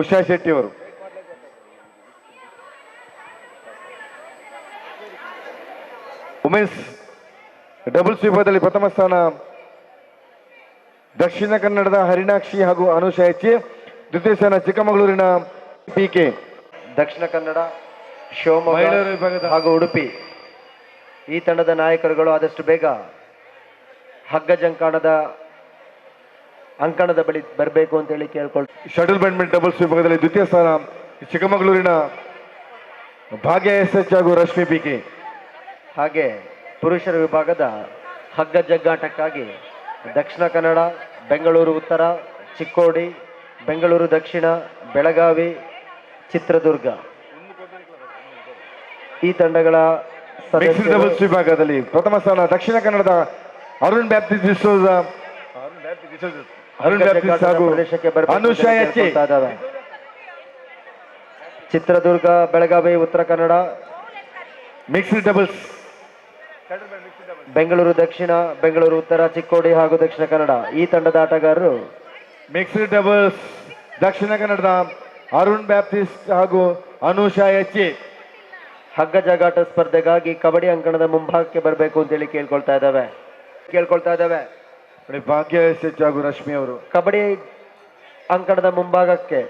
ಉಷಾ ಶೆಟ್ಟಿ ಅವರು. ವುಮೆನ್ಸ್ ಡಬಲ್ಸ್ ವಿಭಾಗದಲ್ಲಿ ಪ್ರಥಮ ಸ್ಥಾನ ದಕ್ಷಿಣ ಕನ್ನಡದ ಹರಿಣಾಕ್ಷಿ ಹಾಗೂ ಅನುಷಾ ಎಚ್. ದ್ವಿತೀಯ ಸ್ಥಾನ ಚಿಕ್ಕಮಗಳೂರಿನ PK. ದಕ್ಷಿಣ ಕನ್ನಡ, ಶಿವಮೊಗ್ಗ ವಿಭಾಗದ ಹಾಗೂ ಉಡುಪಿ ಈ ತಂಡದ ನಾಯಕರುಗಳು ಆದಷ್ಟು ಬೇಗ ಹಗ್ಗ ಜಂಕಾಣದ ಅಂಕಣದ ಬಳಿ ಬರಬೇಕು ಅಂತ ಹೇಳಿ ಕೇಳ್ಕೊಳ್ತೀವಿ. ಶಟಲ್ ಬ್ಯಾಡ್ಮಿಂಟನ್ ಡಬಲ್ಸ್ ವಿಭಾಗದಲ್ಲಿ ದ್ವಿತೀಯ ಸ್ಥಾನ ಚಿಕ್ಕಮಗಳೂರಿನ ಭಾಗ್ಯ SH ಹಾಗೂ ರಶ್ಮಿ PK. ಹಾಗೆ ಪುರುಷರ ವಿಭಾಗದ ಹಗ್ಗ ಜಗ್ಗಾಟಕ್ಕಾಗಿ ದಕ್ಷಿಣ ಕನ್ನಡ, ಬೆಂಗಳೂರು ಉತ್ತರ, ಚಿಕ್ಕೋಡಿ, ಬೆಂಗಳೂರು ದಕ್ಷಿಣ, ಬೆಳಗಾವಿ, ಚಿತ್ರದುರ್ಗ ಈ ತಂಡಗಳ ಡಬಲ್ಸ್ ವಿಭಾಗದಲ್ಲಿ ಪ್ರಥಮ ಸ್ಥಾನ ದಕ್ಷಿಣ ಕನ್ನಡದ ಅರುಣ್ ಬ್ಯಾಪ್ಟಿಸ್ಟ್ ಹಾಗೂ Anusha H. Chitradurga, Belagavi, Uttara Kannada mixed doubles Bengaluru ದಕ್ಷಿಣ, ಬೆಂಗಳೂರು ಉತ್ತರ, ಚಿಕ್ಕೋಡಿ ಹಾಗೂ ದಕ್ಷಿಣ ಕನ್ನಡ ಈ ತಂಡದ ಆಟಗಾರರು. ಮಿಕ್ಸ್ಡ್ ಡಬಲ್ಸ್ ದಕ್ಷಿಣ ಕನ್ನಡದ ಅರುಣ್ ಬ್ಯಾಪ್ಟಿಸ್ಟ್ ಹಾಗೂ ಅನುಷಾ ಎಚ್. ಹಗ್ಗ ಜಗಾಟ ಸ್ಪರ್ಧೆಗಾಗಿ ಕಬಡ್ಡಿ ಅಂಕಣದ ಮುಂಭಾಗಕ್ಕೆ ಬರಬೇಕು ಅಂತೇಳಿ ಕೇಳ್ಕೊಳ್ತಾ ಇದ್ದಾವೆ. ಭಾಗ್ಯ SH ಹಾಗೂ ರಶ್ಮಿ ಅವರು ಕಬಡ್ಡಿ ಅಂಕಣದ ಮುಂಭಾಗಕ್ಕೆ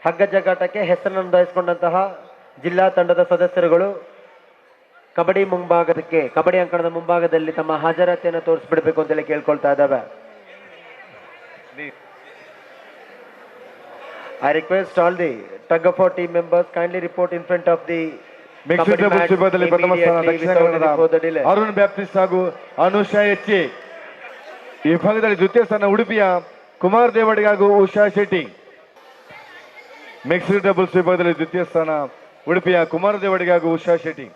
ಹಗ್ಗ ಜಗಾಟಕ್ಕೆ ಹೆಸರನ್ನು ನೋಂದಾಯಿಸಿಕೊಂಡಂತಹ ಜಿಲ್ಲಾ ತಂಡದ ಸದಸ್ಯರುಗಳು ಕಬಡ್ಡಿ ಅಂಕಣದ ಮುಂಭಾಗದಲ್ಲಿ ತಮ್ಮ ಹಾಜರಾತಿಯನ್ನು ತೋರಿಸ್ಬಿಡ್ಬೇಕು ಅಂತೇಳಿ ಕೇಳ್ಕೊಳ್ತಾ ಇದ್ದಾವೆ. I request all the tug of war team members kindly report in front of the mixed doubles ವಿಭಾಗದಲ್ಲಿ ಪ್ರಥಮ ಸ್ಥಾನ ದಕ್ಷಿಣ ಕನ್ನಡದ ಅರುಣ್ ಬ್ಯಾಪ್ಟಿಸ್ಟ್ ಹಾಗೂ ಅನುಷಾ ಎಚ್. ಈ ವಿಭಾಗದಲ್ಲಿ ದ್ವಿತೀಯ ಸ್ಥಾನ ಉಡುಪಿಯ ಕುಮಾರ್ ದೇವಡಿಗ ಹಾಗೂ ಉಷಾ ಶೆಟ್ಟಿ. ಮಿಕ್ಸ್ಡ್ ಡಬಲ್ಸ್ ವಿಭಾಗದಲ್ಲಿ ದ್ವಿತೀಯ ಸ್ಥಾನ ಉಡುಪಿಯ ಕುಮಾರ್ ದೇವಡಿಗ ಹಾಗೂ ಉಷಾ ಶೆಟ್ಟಿ.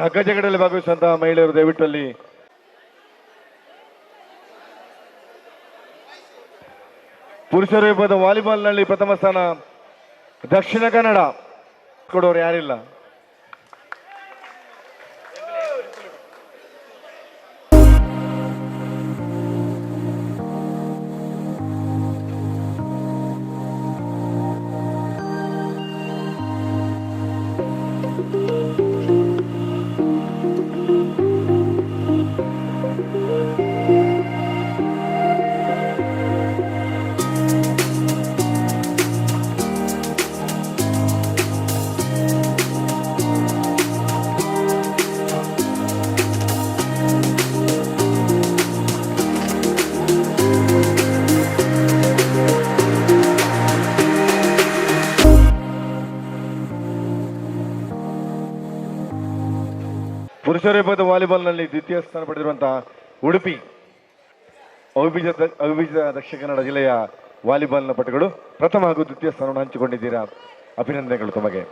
ಹಗ್ಗ ಜಗಡಲ್ಲಿ ಭಾಗವಹಿಸುವಂತಹ ಮಹಿಳೆಯರು ದಯವಿಟ್ಟು ಅಲ್ಲಿ ಪುರುಷರ ವಿಭಾಗದ ವಾಲಿಬಾಲ್ನಲ್ಲಿ ಪ್ರಥಮ ಸ್ಥಾನ ದಕ್ಷಿಣ ಕನ್ನಡ. ಕೊಡೋರು ಯಾರಿಲ್ಲ. ಪುರುಷರ ವಿಭಾಗದ ವಾಲಿಬಾಲ್ನಲ್ಲಿ ದ್ವಿತೀಯ ಸ್ಥಾನ ಪಡೆದಿರುವಂತಹ ಉಡುಪಿ ಅವಿಭಜಿತ ದಕ್ಷಿಣ ಕನ್ನಡ ಜಿಲ್ಲೆಯ ವಾಲಿಬಾಲ್ನ ಪಟುಗಳು ಪ್ರಥಮ ಹಾಗೂ ದ್ವಿತೀಯ ಸ್ಥಾನವನ್ನು ಹಂಚಿಕೊಂಡಿದ್ದೀರಾ. ಅಭಿನಂದನೆಗಳು ತಮಗೆ.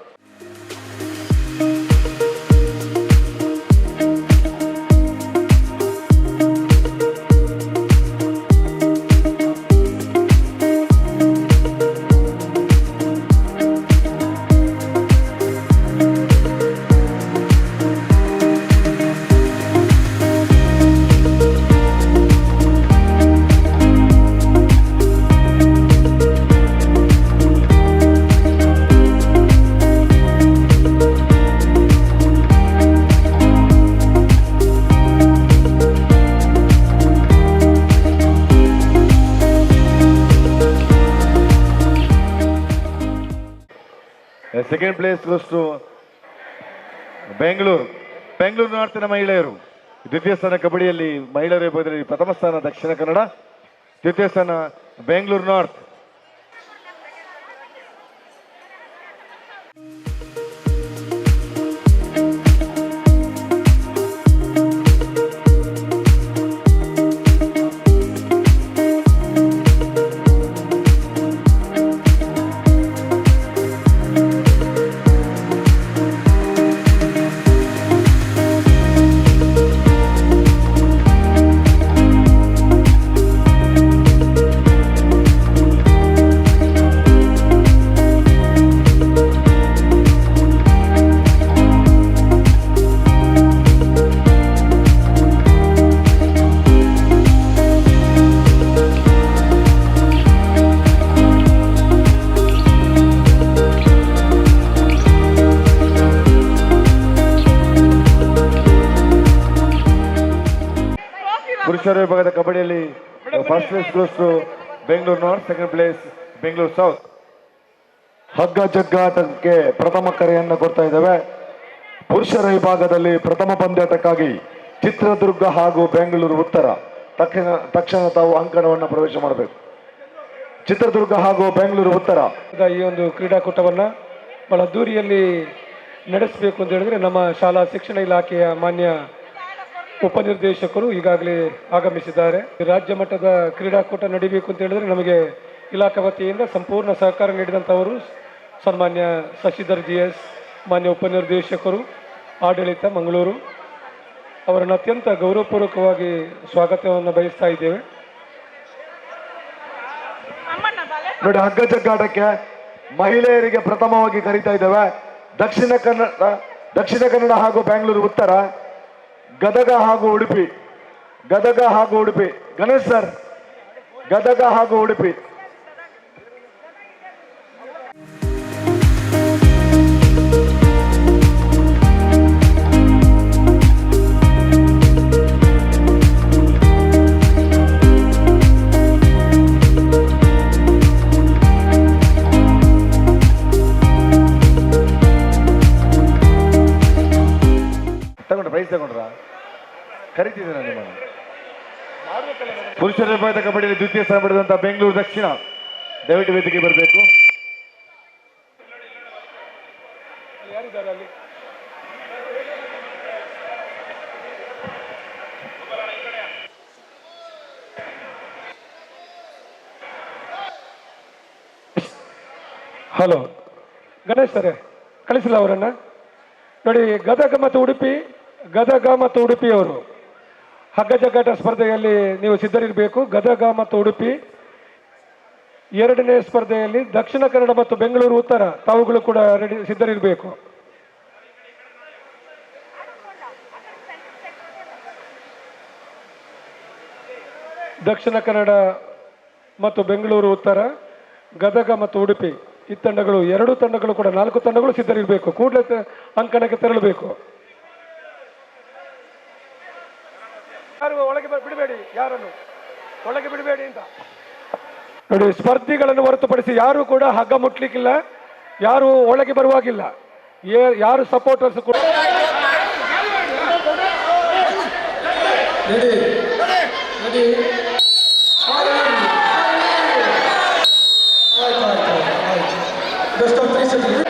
Second place goes to Bengaluru ನಾರ್ತಿನ ಮಹಿಳೆಯರು. ದ್ವಿತೀಯ ಸ್ಥಾನ ಕಬಡ್ಡಿಯಲ್ಲಿ ಮಹಿಳೆಯರ ವಿಭಾಗದಲ್ಲಿ ಪ್ರಥಮ ಸ್ಥಾನ ದಕ್ಷಿಣ ಕನ್ನಡ, ದ್ವಿತೀಯ ಸ್ಥಾನ ಬೆಂಗಳೂರು ನಾರ್ತ್. ಪುರುಷರ ವಿಭಾಗದ ಕಬಡ್ಡಿಯಲ್ಲಿ first place goes to Bengaluru north, second place Bengaluru south. ಹಗ್ಗ ಜಗ್ಗಾಟಕ್ಕೆ ಪ್ರಥಮ ಕರೆಯನ್ನು ಕೊಡ್ತಾ ಇದ್ದೇವೆ. ಪುರುಷರ ವಿಭಾಗದಲ್ಲಿ ಪ್ರಥಮ ಪಂದ್ಯಾಟಕ್ಕಾಗಿ ಚಿತ್ರದುರ್ಗ ಹಾಗೂ ಬೆಂಗಳೂರು ಉತ್ತರ ತಕ್ಷಣ ತಾವು ಅಂಕಣವನ್ನು ಪ್ರವೇಶ ಮಾಡಬೇಕು. ಚಿತ್ರದುರ್ಗ ಹಾಗೂ ಬೆಂಗಳೂರು ಉತ್ತರ ಈ ಒಂದು ಕ್ರೀಡಾಕೂಟವನ್ನು ಬಹಳ ಅದ್ದೂರಿಯಲ್ಲಿ ನಡೆಸಬೇಕು ಅಂತ ಹೇಳಿದ್ರೆ ನಮ್ಮ ಶಾಲಾ ಶಿಕ್ಷಣ ಇಲಾಖೆಯ ಮಾನ್ಯ ಉಪನಿರ್ದೇಶಕರು ಈಗಾಗಲೇ ಆಗಮಿಸಿದ್ದಾರೆ. ರಾಜ್ಯ ಮಟ್ಟದ ಕ್ರೀಡಾಕೂಟ ನಡೀಬೇಕು ಅಂತ ಹೇಳಿದ್ರೆ ನಮಗೆ ಇಲಾಖೆ ವತಿಯಿಂದ ಸಂಪೂರ್ಣ ಸಹಕಾರ ನೀಡಿದಂಥವರು ಸನ್ಮಾನ್ಯ ಶಶಿಧರ್ GS, ಮಾನ್ಯ ಉಪನಿರ್ದೇಶಕರು, ಆಡಳಿತ ಮಂಗಳೂರು, ಅವರನ್ನು ಅತ್ಯಂತ ಗೌರವಪೂರ್ವಕವಾಗಿ ಸ್ವಾಗತವನ್ನು ಬಯಸ್ತಾ ಇದ್ದೇವೆ. ನೋಡಿ, ಹಗ್ಗ ಜಗ್ಗಾಟಕ್ಕೆ ಮಹಿಳೆಯರಿಗೆ ಪ್ರಥಮವಾಗಿ ಕರೀತಾ ಇದ್ದೇವೆ. ದಕ್ಷಿಣ ಕನ್ನಡ ಹಾಗೂ ಬೆಂಗಳೂರು ಉತ್ತರ, ಗದಗ ಹಾಗೂ ಉಡುಪಿ. ಗಣೇಶ್ ಸರ್, ಗದಗ ಹಾಗೂ ಉಡುಪಿ. ಪ್ರೈಸ್ ತಗೊಂಡ್ರ ಕರಿತಿದ್ದೇನೆ ನಿಮ್ಮನ್ನು. ಪುರುಷರ ವಿಭಾಗದ ಕಬಡ್ಡಿಯಲ್ಲಿ ದ್ವಿತೀಯ ಸ್ಥಾನ ಪಡೆದಂತಹ ಬೆಂಗಳೂರು ದಕ್ಷಿಣ ದಯವಿಟ್ಟು ವೇದಿಕೆ ಬರಬೇಕು. ಹಲೋ ಗಣೇಶ್ ಸರೇ, ಕಳಿಸಿಲ್ಲ ಅವರನ್ನ. ನೋಡಿ, ಗದಗ ಮತ್ತು ಉಡುಪಿಯವರು ಹಗ್ಗ ಜಗ್ಗಾಟ ಸ್ಪರ್ಧೆಯಲ್ಲಿ ನೀವು ಸಿದ್ಧರಿರಬೇಕು. ಗದಗ ಮತ್ತು ಉಡುಪಿ. ಎರಡನೇ ಸ್ಪರ್ಧೆಯಲ್ಲಿ ದಕ್ಷಿಣ ಕನ್ನಡ ಮತ್ತು ಬೆಂಗಳೂರು ಉತ್ತರ, ತಾವುಗಳು ಕೂಡ ಸಿದ್ಧರಿರಬೇಕು. ದಕ್ಷಿಣ ಕನ್ನಡ ಮತ್ತು ಬೆಂಗಳೂರು ಉತ್ತರ, ಗದಗ ಮತ್ತು ಉಡುಪಿ ಈ ತಂಡಗಳು, ಎರಡು ತಂಡಗಳು ಕೂಡ 4 ತಂಡಗಳು ಸಿದ್ಧರಿರಬೇಕು. ಕೂಡಲೇ ಅಂಕಣಕ್ಕೆ ತೆರಳಬೇಕು. ಯಾರು ಒಳಗೆ ಬಿಡಬೇಡಿ, ಯಾರನ್ನು ಒಳಗೆ ಬಿಡಬೇಡಿ ಅಂತ ನೋಡಿ. ಸ್ಪರ್ಧಿಗಳನ್ನು ಹೊರತುಪಡಿಸಿ ಯಾರು ಕೂಡ ಹಗ್ಗ ಮುಟ್ಲಿಕ್ಕಿಲ್ಲ, ಯಾರು ಒಳಗೆ ಬರುವಾಗಿಲ್ಲ, ಯಾರು ಸಪೋರ್ಟರ್ಸ್ ಕೂಡ ಬೆಸ್ಟ್ ಆಫ್ 3 ಸೆಕೆಂಡ್.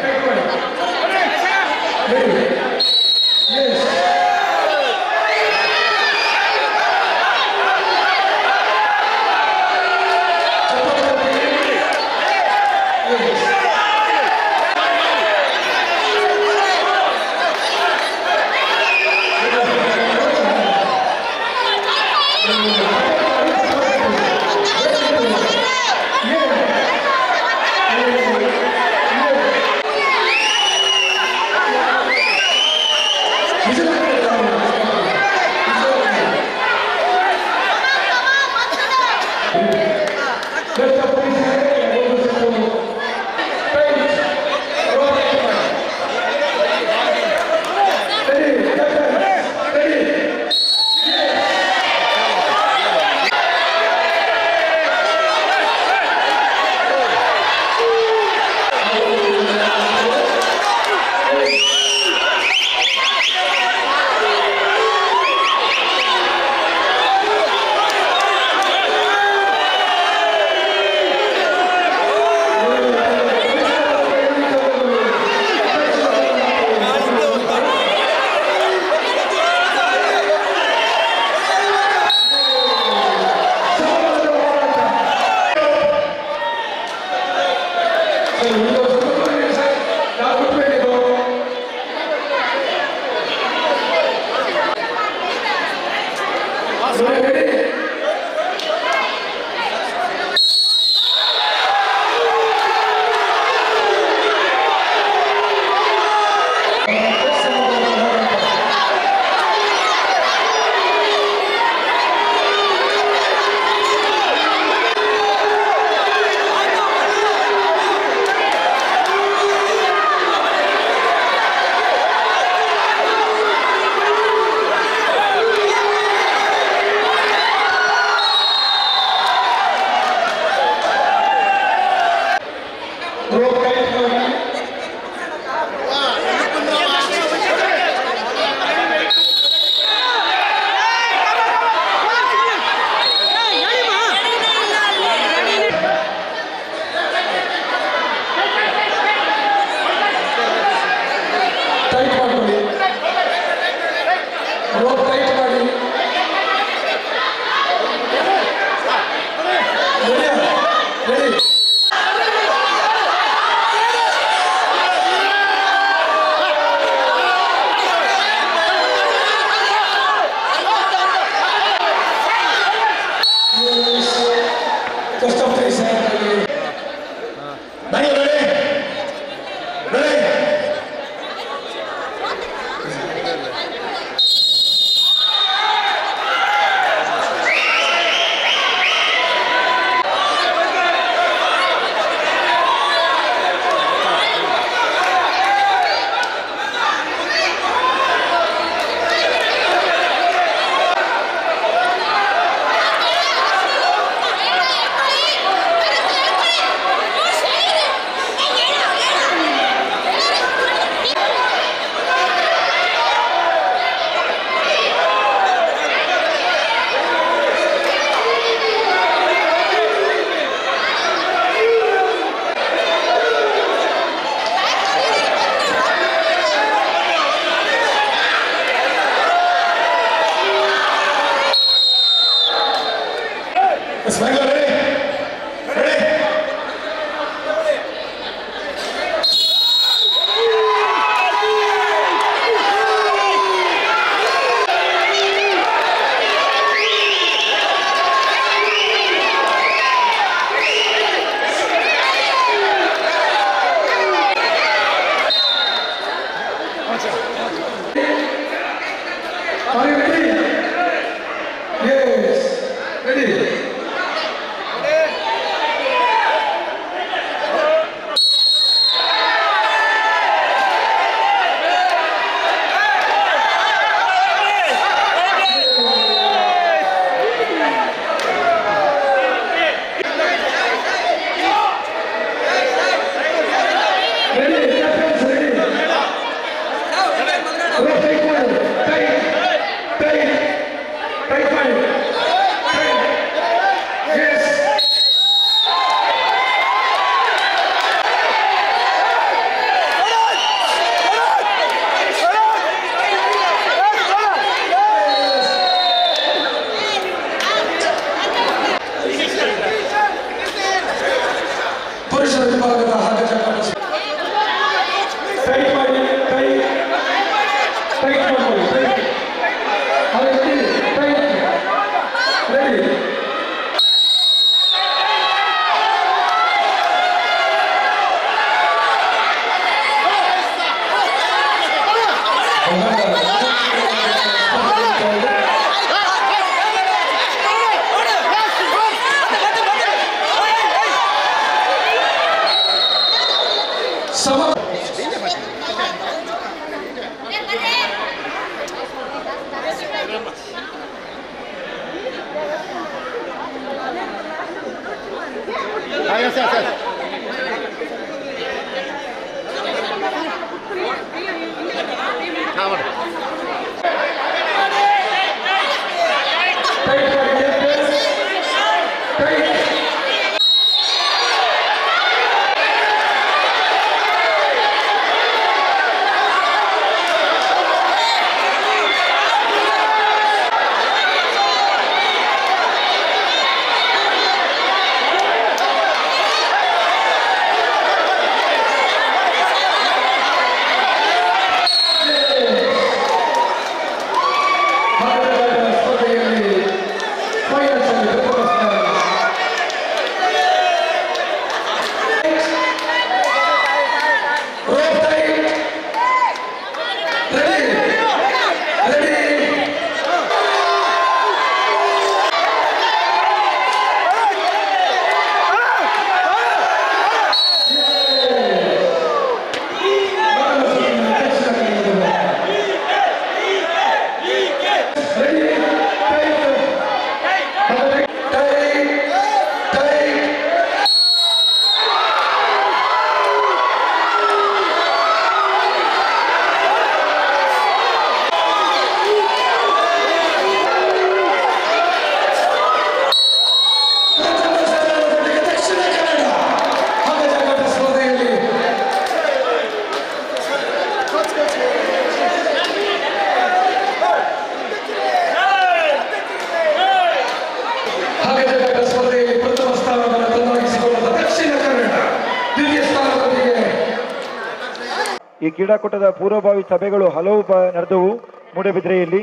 ಈ ಕ್ರೀಡಾಕೂಟದ ಪೂರ್ವಭಾವಿ ಸಭೆಗಳು ಹಲವು ನಡೆದವು ಮೂಡಬಿದ್ರೆಯಲ್ಲಿ.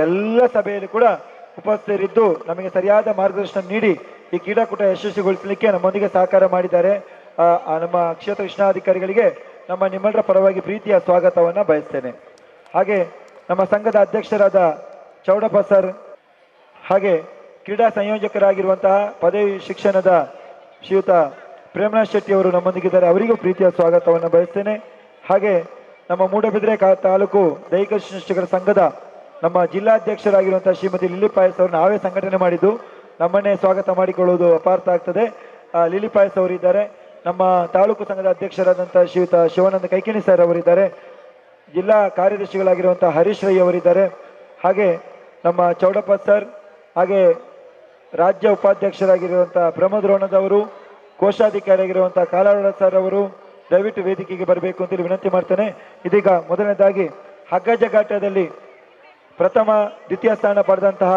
ಎಲ್ಲ ಸಭೆಯಲ್ಲಿ ಕೂಡ ಉಪಸ್ಥಿತರಿದ್ದು ನಮಗೆ ಸರಿಯಾದ ಮಾರ್ಗದರ್ಶನ ನೀಡಿ ಈ ಕ್ರೀಡಾಕೂಟ ಯಶಸ್ವಿಗೊಳಿಸಲಿಕ್ಕೆ ನಮ್ಮೊಂದಿಗೆ ಸಹಕಾರ ಮಾಡಿದ್ದಾರೆ. ನಮ್ಮ ಕ್ಷೇತ್ರ ಶಿಕ್ಷಣಾಧಿಕಾರಿಗಳಿಗೆ ನಿಮ್ಮೆಲ್ಲರ ಪರವಾಗಿ ಪ್ರೀತಿಯ ಸ್ವಾಗತವನ್ನು ಬಯಸ್ತೇನೆ. ಹಾಗೆ ನಮ್ಮ ಸಂಘದ ಅಧ್ಯಕ್ಷರಾದ ಚೌಡಪ್ಪ ಸರ್, ಹಾಗೆ ಕ್ರೀಡಾ ಸಂಯೋಜಕರಾಗಿರುವಂತಹ ಪದವಿ ಶಿಕ್ಷಣದ ಶ್ರೀಯುತ ಪ್ರೇಮನಾಥ್ ಶೆಟ್ಟಿ ಅವರು ನಮ್ಮೊಂದಿಗಿದ್ದಾರೆ. ಅವರಿಗೂ ಪ್ರೀತಿಯ ಸ್ವಾಗತವನ್ನು ಬಯಸ್ತೇನೆ. ಹಾಗೆ ನಮ್ಮ ಮೂಡಬಿದ್ರೆ ತಾಲೂಕು ದೈಹಿಕ ಶಿಕ್ಷಕರ ಸಂಘದ ನಮ್ಮ ಜಿಲ್ಲಾಧ್ಯಕ್ಷರಾಗಿರುವಂತಹ ಶ್ರೀಮತಿ ಲಿಲಿ ಪಾಯಸ್ ಅವರು ನಾವೇ ಸಂಘಟನೆ ಮಾಡಿದ್ದು, ನಮ್ಮನ್ನೇ ಸ್ವಾಗತ ಮಾಡಿಕೊಳ್ಳುವುದು ಅಪಾರ್ಥ ಆಗ್ತದೆ. ಲಿಲಿ ಪಾಯಸ್ ಅವರಿದ್ದಾರೆ. ನಮ್ಮ ತಾಲೂಕು ಸಂಘದ ಅಧ್ಯಕ್ಷರಾದಂತಹ ಶ್ರೀಯುತ ಶಿವಾನಂದ ಕೈಕಿಣಿ ಸರ್ ಅವರಿದ್ದಾರೆ. ಜಿಲ್ಲಾ ಕಾರ್ಯದರ್ಶಿಗಳಾಗಿರುವಂತಹ ಹರೀಶ್ ರೈ ಅವರಿದ್ದಾರೆ. ಹಾಗೆ ನಮ್ಮ ಚೌಡಪ್ಪ ಸರ್, ಹಾಗೆ ರಾಜ್ಯ ಉಪಾಧ್ಯಕ್ಷರಾಗಿರುವಂತಹ ಪ್ರಮೋದ್ ರೋಣದವರು, ಕೋಶಾಧಿಕಾರಿಯಾಗಿರುವಂತಹ ಕಾಲಾಳ ಸರ್ ಅವರು ದಯವಿಟ್ಟು ವೇದಿಕೆಗೆ ಬರಬೇಕು ಅಂತೇಳಿ ವಿನಂತಿ ಮಾಡ್ತೇನೆ. ಇದೀಗ ಮೊದಲನೇದಾಗಿ ಹಗ್ಗ ಜಗ್ಗಾಟದಲ್ಲಿ ಪ್ರಥಮ ದ್ವಿತೀಯ ಸ್ಥಾನ ಪಡೆದಂತಹ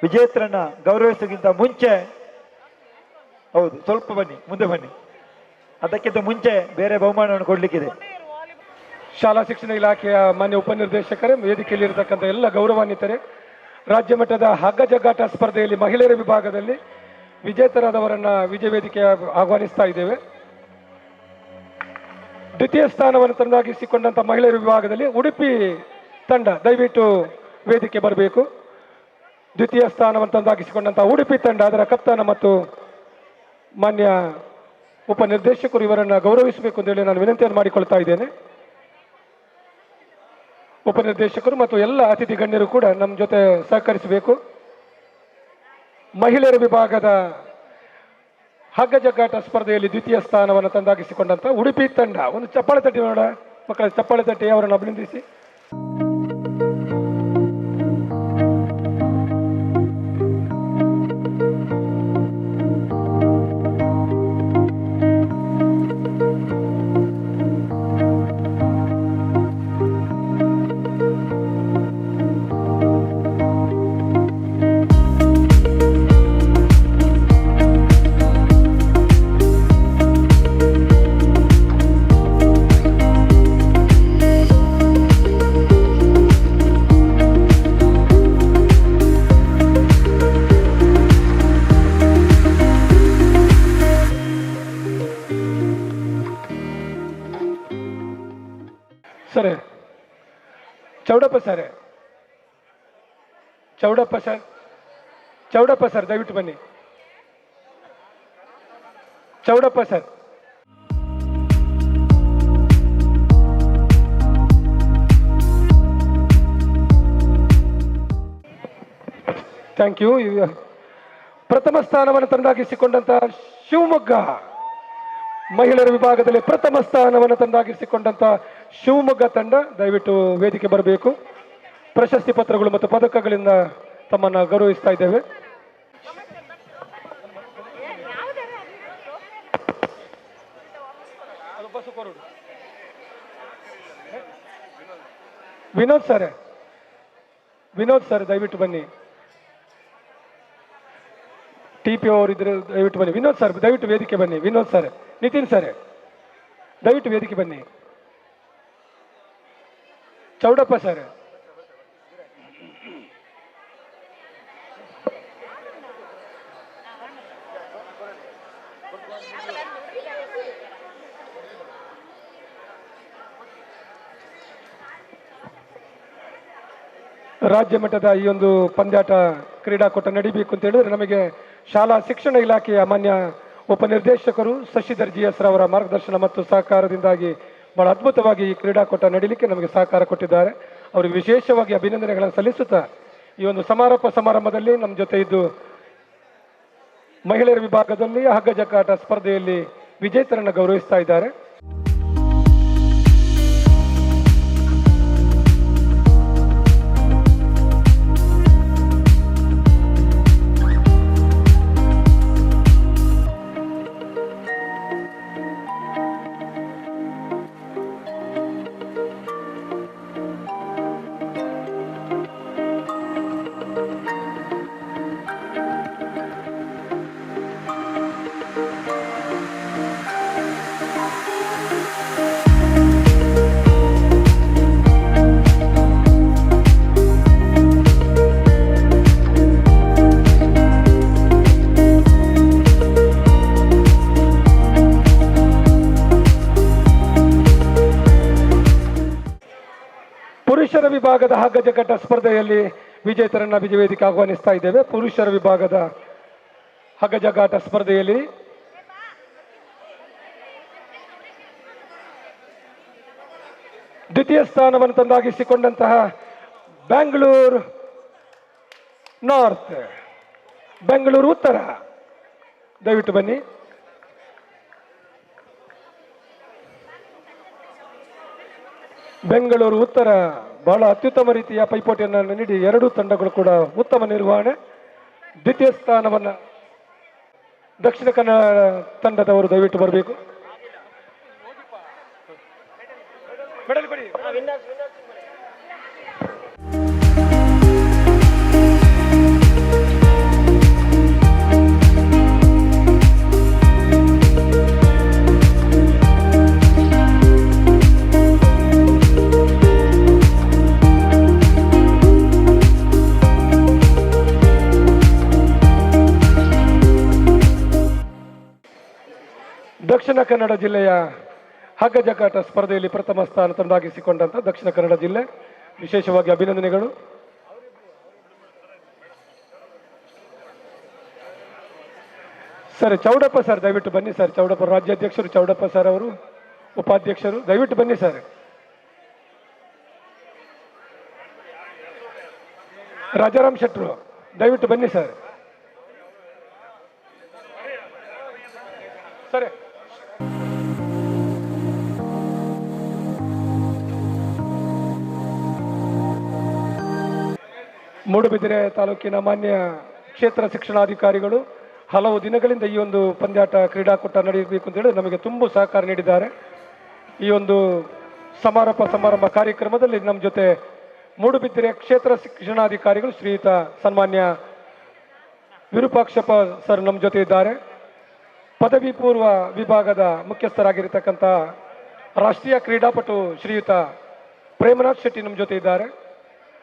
ವಿಜೇತರನ್ನ ಗೌರವಿಸೋಕ್ಕಿಂತ ಮುಂಚೆ, ಹೌದು ಸ್ವಲ್ಪ ಬನ್ನಿ, ಮುಂದೆ ಬನ್ನಿ, ಅದಕ್ಕಿಂತ ಮುಂಚೆ ಬೇರೆ ಬಹುಮಾನವನ್ನು ಕೊಡ್ಲಿಕ್ಕಿದೆ. ಶಾಲಾ ಶಿಕ್ಷಣ ಇಲಾಖೆಯ ಮಾನ್ಯ ಉಪನಿರ್ದೇಶಕರೇ, ವೇದಿಕೆಯಲ್ಲಿ ಇರತಕ್ಕಂಥ ಎಲ್ಲ ಗೌರವಾನ್ವಿತರೆ, ರಾಜ್ಯ ಮಟ್ಟದ ಹಗ್ಗ ಜಗ್ಗಾಟ ಸ್ಪರ್ಧೆಯಲ್ಲಿ ಮಹಿಳೆಯರ ವಿಭಾಗದಲ್ಲಿ ವಿಜೇತರಾದವರನ್ನ ವಿಜಯ ವೇದಿಕೆಯ ಆಹ್ವಾನಿಸ್ತಾ ಇದ್ದೇವೆ. ದ್ವಿತೀಯ ಸ್ಥಾನವನ್ನು ತಂದಾಗಿಸಿಕೊಂಡಂಥ ಮಹಿಳೆಯರ ವಿಭಾಗದಲ್ಲಿ ಉಡುಪಿ ತಂಡ ದಯವಿಟ್ಟು ವೇದಿಕೆ ಬರಬೇಕು. ದ್ವಿತೀಯ ಸ್ಥಾನವನ್ನು ತಂದಾಗಿಸಿಕೊಂಡಂಥ ಉಡುಪಿ ತಂಡ, ಅದರ ಕಪ್ತಾನ ಮತ್ತು ಮಾನ್ಯ ಉಪನಿರ್ದೇಶಕರು ಇವರನ್ನು ಗೌರವಿಸಬೇಕು ಅಂತೇಳಿ ನಾನು ವಿನಂತಿಯನ್ನು ಮಾಡಿಕೊಳ್ತಾ ಇದ್ದೇನೆ. ಉಪನಿರ್ದೇಶಕರು ಮತ್ತು ಎಲ್ಲ ಅತಿಥಿ ಗಣ್ಯರು ಕೂಡ ನಮ್ಮ ಜೊತೆ ಸಹಕರಿಸಬೇಕು. ಮಹಿಳೆಯರ ವಿಭಾಗದ ಹಗ್ಗ ಜಗ್ಗಾಟ ಸ್ಪರ್ಧೆಯಲ್ಲಿ ದ್ವಿತೀಯ ಸ್ಥಾನವನ್ನು ತಂದಾಗಿಸಿಕೊಂಡಂತ ಉಡುಪಿ ತಂಡ, ಒಂದು ಚಪ್ಪಾಳೆ ತಟ್ಟಿ ನೋಡ ಮಕ್ಕಳ, ಚಪ್ಪಾಳೆ ತಟ್ಟಿ ಅವರನ್ನು ಅಭಿನಂದಿಸಿ. Sir Chowdappa sir, Chowdappa sir ದಯವಿಟ್ಟು ಬನ್ನಿ. Chowdappa sir, thank you. ಪ್ರಥಮ ಸ್ಥಾನವನ್ನು ತಂದಾಗಿಸಿಕೊಂಡಂತಹ ಶಿವಮೊಗ್ಗ ಮಹಿಳೆಯರ ವಿಭಾಗದಲ್ಲಿ ಪ್ರಥಮ ಸ್ಥಾನವನ್ನು ತಂದಾಗಿಸಿಕೊಂಡಂತಹ ಶಿವಮೊಗ್ಗ ತಂಡ ದಯವಿಟ್ಟು ವೇದಿಕೆ ಬರಬೇಕು. ಪ್ರಶಸ್ತಿ ಪತ್ರಗಳು ಮತ್ತು ಪದಕಗಳಿಂದ ತಮ್ಮನ್ನು ಗೌರವಿಸ್ತಾ ಇದ್ದೇವೆ. ವಿನೋದ್ ಸರ್ ದಯವಿಟ್ಟು ಬನ್ನಿ. TPO ಅವರಿದ್ರೆ ದಯವಿಟ್ಟು ಬನ್ನಿ. ವಿನೋದ್ ಸರ್ ದಯವಿಟ್ಟು ವೇದಿಕೆ ಬನ್ನಿ. ವಿನೋದ್ ಸರ್, ನಿತಿನ್ ಸರ್ ದಯವಿಟ್ಟು ವೇದಿಕೆ ಬನ್ನಿ. ಚೌಡಪ್ಪ ಸರ್, ರಾಜ್ಯ ಮಟ್ಟದ ಈ ಒಂದು ಪಂದ್ಯಾಟ ಕ್ರೀಡಾಕೂಟ ನಡೀಬೇಕು ಅಂತ ಹೇಳಿದ್ರೆ ನಮಗೆ ಶಾಲಾ ಶಿಕ್ಷಣ ಇಲಾಖೆಯ ಮಾನ್ಯ ಉಪನಿರ್ದೇಶಕರು ಶಶಿಧರ್ GS ರವರ ಮಾರ್ಗದರ್ಶನ ಮತ್ತು ಸಹಕಾರದಿಂದಾಗಿ ಬಹಳ ಅದ್ಭುತವಾಗಿ ಈ ಕ್ರೀಡಾಕೂಟ ನಡೀಲಿಕ್ಕೆ ನಮಗೆ ಸಹಕಾರ ಕೊಟ್ಟಿದ್ದಾರೆ. ಅವರಿಗೆ ವಿಶೇಷವಾಗಿ ಅಭಿನಂದನೆಗಳನ್ನು ಸಲ್ಲಿಸುತ್ತಾ ಈ ಒಂದು ಸಮಾರಂಭದಲ್ಲಿ ನಮ್ಮ ಜೊತೆ ಇದ್ದು ಮಹಿಳೆಯರ ವಿಭಾಗದಲ್ಲಿ ಹಗ್ಗ ಜಗ್ಗಾಟ ಸ್ಪರ್ಧೆಯಲ್ಲಿ ವಿಜೇತರನ್ನು ಗೌರವಿಸ್ತಾ ಇದ್ದಾರೆ. ಪುರುಷರ ವಿಭಾಗದ ಹಗ್ಗ ಜಗ್ಗಾಟ ಸ್ಪರ್ಧೆಯಲ್ಲಿ ವಿಜೇತರನ್ನ ವಿಜಯವೇದಿಕೆ ಆಹ್ವಾನಿಸ್ತಾ ಇದ್ದೇವೆ. ಪುರುಷರ ವಿಭಾಗದ ಹಗ್ಗ ಜಗ್ಗಾಟ ಸ್ಪರ್ಧೆಯಲ್ಲಿ ದ್ವಿತೀಯ ಸ್ಥಾನವನ್ನು ತಂದಾಗಿಸಿಕೊಂಡಂತಹ ಬೆಂಗಳೂರು ನಾರ್ತ್, ಬೆಂಗಳೂರು ಉತ್ತರ ದಯವಿಟ್ಟು ಬನ್ನಿ. ಬೆಂಗಳೂರು ಉತ್ತರ ಬಹಳ ಅತ್ಯುತ್ತಮ ರೀತಿಯ ಪೈಪೋಟಿಯನ್ನು ನೀಡಿ ಎರಡೂ ತಂಡಗಳು ಕೂಡ ಉತ್ತಮ ನಿರ್ವಹಣೆ. ದ್ವಿತೀಯ ಸ್ಥಾನವನ್ನು ದಕ್ಷಿಣ ಕನ್ನಡ ತಂಡದವರು ದಯವಿಟ್ಟು ಬರಬೇಕು. ದಕ್ಷಿಣ ಕನ್ನಡ ಜಿಲ್ಲೆಯ ಹಗ್ಗ ಜಗ್ಗಾಟ ಸ್ಪರ್ಧೆಯಲ್ಲಿ ಪ್ರಥಮ ಸ್ಥಾನ ತಂದಾಗಿಸಿಕೊಂಡಂತ ದಕ್ಷಿಣ ಕನ್ನಡ ಜಿಲ್ಲೆ ವಿಶೇಷವಾಗಿ ಅಭಿನಂದನೆಗಳು. ಸರ್ ಚೌಡಪ್ಪ ಸರ್ ದಯವಿಟ್ಟು ಬನ್ನಿ ಸರ್. ಚೌಡಪ್ಪ ರಾಜ್ಯಾಧ್ಯಕ್ಷರು ಚೌಡಪ್ಪ ಸರ್ ಅವರು ಉಪಾಧ್ಯಕ್ಷರು ದಯವಿಟ್ಟು ಬನ್ನಿ ಸರ್. ರಾಜಾರಾಮ್ ಶೆಟ್ರು ದಯವಿಟ್ಟು ಬನ್ನಿ ಸರ್. ಸರಿ, ಮೂಡುಬಿದಿರೆ ತಾಲೂಕಿನ ಮಾನ್ಯ ಕ್ಷೇತ್ರ ಶಿಕ್ಷಣಾಧಿಕಾರಿಗಳು ಹಲವು ದಿನಗಳಿಂದ ಈ ಒಂದು ಪಂದ್ಯಾಟ ಕ್ರೀಡಾಕೂಟ ನಡೆಯಬೇಕು ಅಂತ ಹೇಳಿ ನಮಗೆ ತುಂಬ ಸಹಕಾರ ನೀಡಿದ್ದಾರೆ. ಈ ಒಂದು ಸಮಾರಂಭ ಕಾರ್ಯಕ್ರಮದಲ್ಲಿ ನಮ್ಮ ಜೊತೆ ಮೂಡುಬಿದಿರೆ ಕ್ಷೇತ್ರ ಶಿಕ್ಷಣಾಧಿಕಾರಿಗಳು ಶ್ರೀಯುತ ಸನ್ಮಾನ್ಯ ವಿರೂಪಾಕ್ಷಪ್ಪ ಸರ್ ನಮ್ಮ ಜೊತೆ ಇದ್ದಾರೆ. ಪದವಿ ಪೂರ್ವ ವಿಭಾಗದ ಮುಖ್ಯಸ್ಥರಾಗಿರ್ತಕ್ಕಂಥ ರಾಷ್ಟ್ರೀಯ ಕ್ರೀಡಾಪಟು ಶ್ರೀಯುತ ಪ್ರೇಮನಾಥ್ ಶೆಟ್ಟಿ ನಮ್ಮ ಜೊತೆ ಇದ್ದಾರೆ.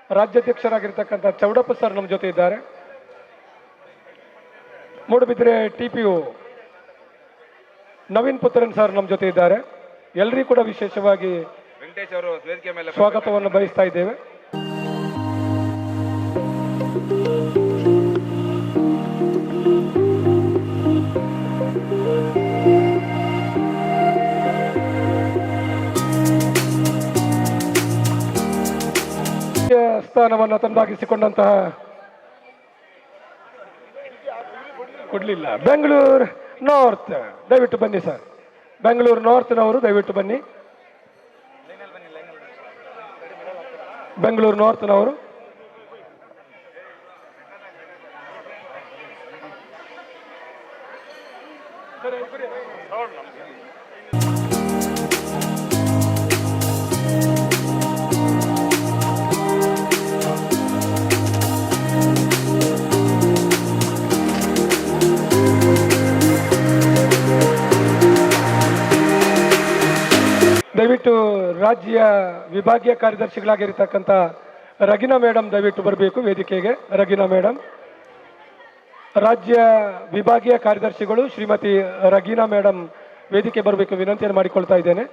ರಾಜ್ಯಾಧ್ಯಕ್ಷರಾಗಿರ್ತಕ್ಕಂಥ ಚೌಡಪ್ಪ ಸರ್ ನಮ್ಮ ಜೊತೆ ಇದ್ದಾರೆ. ಮೂಡುಬಿದಿರೆ TPO ನವೀನ್ ಪುತ್ರನ್ ಸರ್ ನಮ್ಮ ಜೊತೆ ಇದ್ದಾರೆ. ಎಲ್ಲರಿಗೂ ಕೂಡ ವಿಶೇಷವಾಗಿ ಸ್ವಾಗತವನ್ನು ಬಯಸ್ತಾ ಇದ್ದೇವೆ. ಸ್ಥಾನವನ್ನು ತಂದಾಗಿಸಿಕೊಂಡಂತಹ ಕೊಡಲಿಲ್ಲ. ಬೆಂಗಳೂರು ನಾರ್ತ್ ದಯವಿಟ್ಟು ಬನ್ನಿ ಸರ್. ಬೆಂಗಳೂರು ನಾರ್ತ್ನವರು ದಯವಿಟ್ಟು ಬನ್ನಿ. ಬೆಂಗಳೂರು ನಾರ್ತ್ನವರು ದಯವಿಟ್ಟು ರಾಜ್ಯ ವಿಭಾಗೀಯ ಕಾರ್ಯದರ್ಶಿಗಳಾಗಿರ್ತಕ್ಕಂಥ ರಗಿನಾ ಮೇಡಮ್ ದಯವಿಟ್ಟು ಬರಬೇಕು ವೇದಿಕೆಗೆ. ರಗಿನಾ ಮೇಡಮ್, ರಾಜ್ಯ ವಿಭಾಗೀಯ ಕಾರ್ಯದರ್ಶಿಗಳು ಶ್ರೀಮತಿ ರಗಿನಾ ಮೇಡಮ್ ವೇದಿಕೆ ಬರಬೇಕು ವಿನಂತಿಯನ್ನು ಮಾಡಿಕೊಳ್ತಾ ಇದ್ದೇನೆ.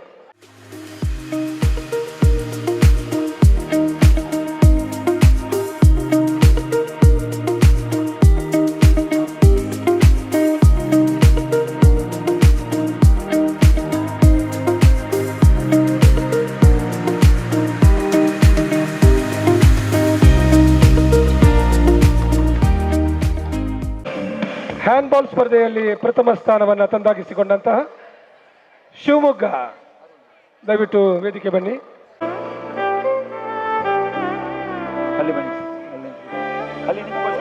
ಹ್ಯಾಂಡ್ಬಾಲ್ ಸ್ಪರ್ಧೆಯಲ್ಲಿ ಪ್ರಥಮ ಸ್ಥಾನವನ್ನು ತಂದಾಗಿಸಿಕೊಂಡಂತಹ ಶಿವಮೊಗ್ಗ ದಯವಿಟ್ಟು ವೇದಿಕೆ ಬನ್ನಿ. ಅಲ್ಲಿ ಬನ್ನಿ, ಅಲ್ಲಿ ನಿಂತ್ಕೊಳ್ಳಿ.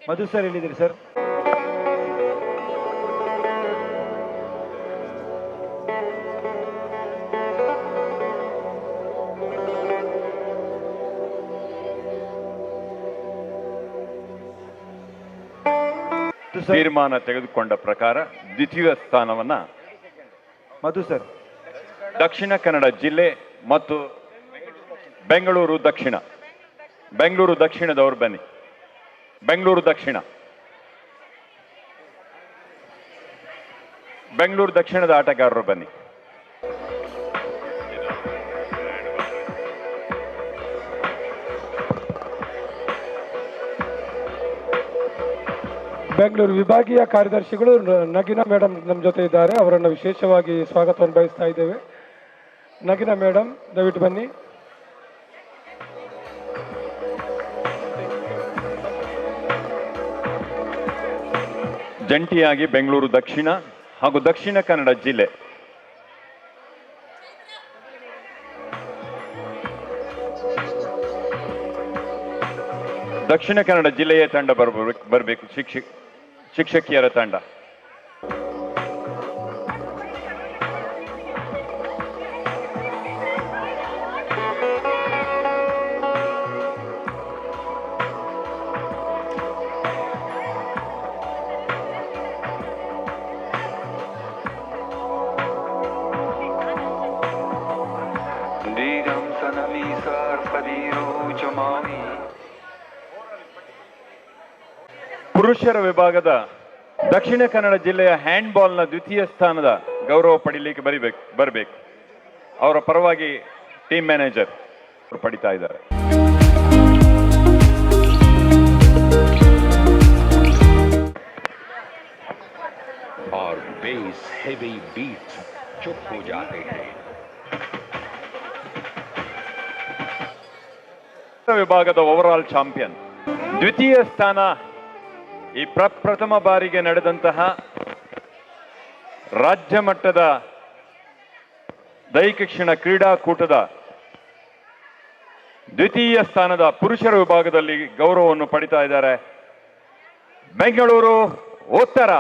ಮಧು ಸರ್ ಎಲ್ಲಿದ್ದೀರಿ ಸರ್? ತೀರ್ಮಾನ ತೆಗೆದುಕೊಂಡ ಪ್ರಕಾರ ದ್ವಿತೀಯ ಸ್ಥಾನವನ್ನ ಮಧು ಸರ್ ದಕ್ಷಿಣ ಕನ್ನಡ ಜಿಲ್ಲೆ ಮತ್ತು ಬೆಂಗಳೂರು ದಕ್ಷಿಣದವರು ಬನ್ನಿ. ಬೆಂಗಳೂರು ದಕ್ಷಿಣದ ಆಟಗಾರರು ಬನ್ನಿ. ಬೆಂಗಳೂರು ವಿಭಾಗೀಯ ಕಾರ್ಯದರ್ಶಿಗಳು ನಗಿನಾ ಮೇಡಮ್ ನಮ್ಮ ಜೊತೆ ಇದ್ದಾರೆ. ಅವರನ್ನು ವಿಶೇಷವಾಗಿ ಸ್ವಾಗತವನ್ನು ಬಯಸ್ತಾ ಇದ್ದೇವೆ. ನಗಿನಾ ಮೇಡಮ್ ದಯವಿಟ್ಟು ಬನ್ನಿ. ಜಂಟಿಯಾಗಿ ಬೆಂಗಳೂರು ದಕ್ಷಿಣ ಹಾಗೂ ದಕ್ಷಿಣ ಕನ್ನಡ ಜಿಲ್ಲೆ ದಕ್ಷಿಣ ಕನ್ನಡ ಜಿಲ್ಲೆಯ ತಂಡ ಬರಬೇಕು. ಶಿಕ್ಷಕಿಯರ ತಂಡ. ಪುರುಷರ ವಿಭಾಗದ ದಕ್ಷಿಣ ಕನ್ನಡ ಜಿಲ್ಲೆಯ ಹ್ಯಾಂಡ್ಬಾಲ್ನ ದ್ವಿತೀಯ ಸ್ಥಾನದ ಗೌರವ ಪಡೀಲಿಕ್ಕೆ ಬರಬೇಕು. ಅವರ ಪರವಾಗಿ ಟೀಮ್ ಮ್ಯಾನೇಜರ್ ಪಡಿತಾ ಇದ್ದಾರೆ. और बेस हेवी बीट्स चुप हो जाते हैं. ವಿಭಾಗದ ಓವರಾಲ್ ಚಾಂಪಿಯನ್ ದ್ವಿತೀಯ ಸ್ಥಾನ ಈ ಪ್ರಥಮ ಬಾರಿಗೆ ನಡೆದಂತಹ ರಾಜ್ಯ ಮಟ್ಟದ ದೈಹಿಕ ಶಿಕ್ಷಣ ಕ್ರೀಡಾಕೂಟದ ದ್ವಿತೀಯ ಸ್ಥಾನದ ಪುರುಷರ ವಿಭಾಗದಲ್ಲಿ ಗೌರವವನ್ನು ಪಡಿತಾ ಇದ್ದಾರೆ ಬೆಂಗಳೂರು ಉತ್ತರ.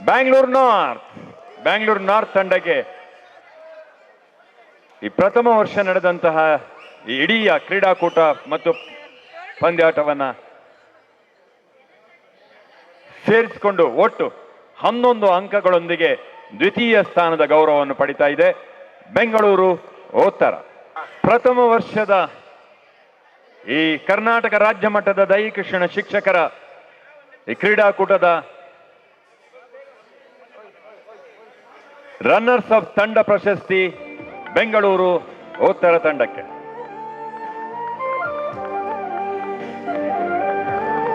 ಬ್ಯಾಂಗ್ಳೂರು ನಾರ್ತ್ ತಂಡಕ್ಕೆ ಈ ಪ್ರಥಮ ವರ್ಷ ನಡೆದಂತಹ ಈ ಇಡೀ ಕ್ರೀಡಾಕೂಟ ಮತ್ತು ಪಂದ್ಯಾಟವನ್ನ ಸೇರಿಸಿಕೊಂಡು ಒಟ್ಟು 11 ಅಂಕಗಳೊಂದಿಗೆ ದ್ವಿತೀಯ ಸ್ಥಾನದ ಗೌರವವನ್ನು ಪಡಿತಾ ಇದೆ ಬೆಂಗಳೂರು ಉತ್ತರ. ಪ್ರಥಮ ವರ್ಷದ ಈ ಕರ್ನಾಟಕ ರಾಜ್ಯ ಮಟ್ಟದ ದೈಹಿಕ ಶಿಕ್ಷಣ ಶಿಕ್ಷಕರ ಈ ಕ್ರೀಡಾಕೂಟದ ರನ್ನರ್ಸ್ ಅಪ್ ತಂಡ ಪ್ರಶಸ್ತಿ ಬೆಂಗಳೂರು ಉತ್ತರ ತಂಡಕ್ಕೆ.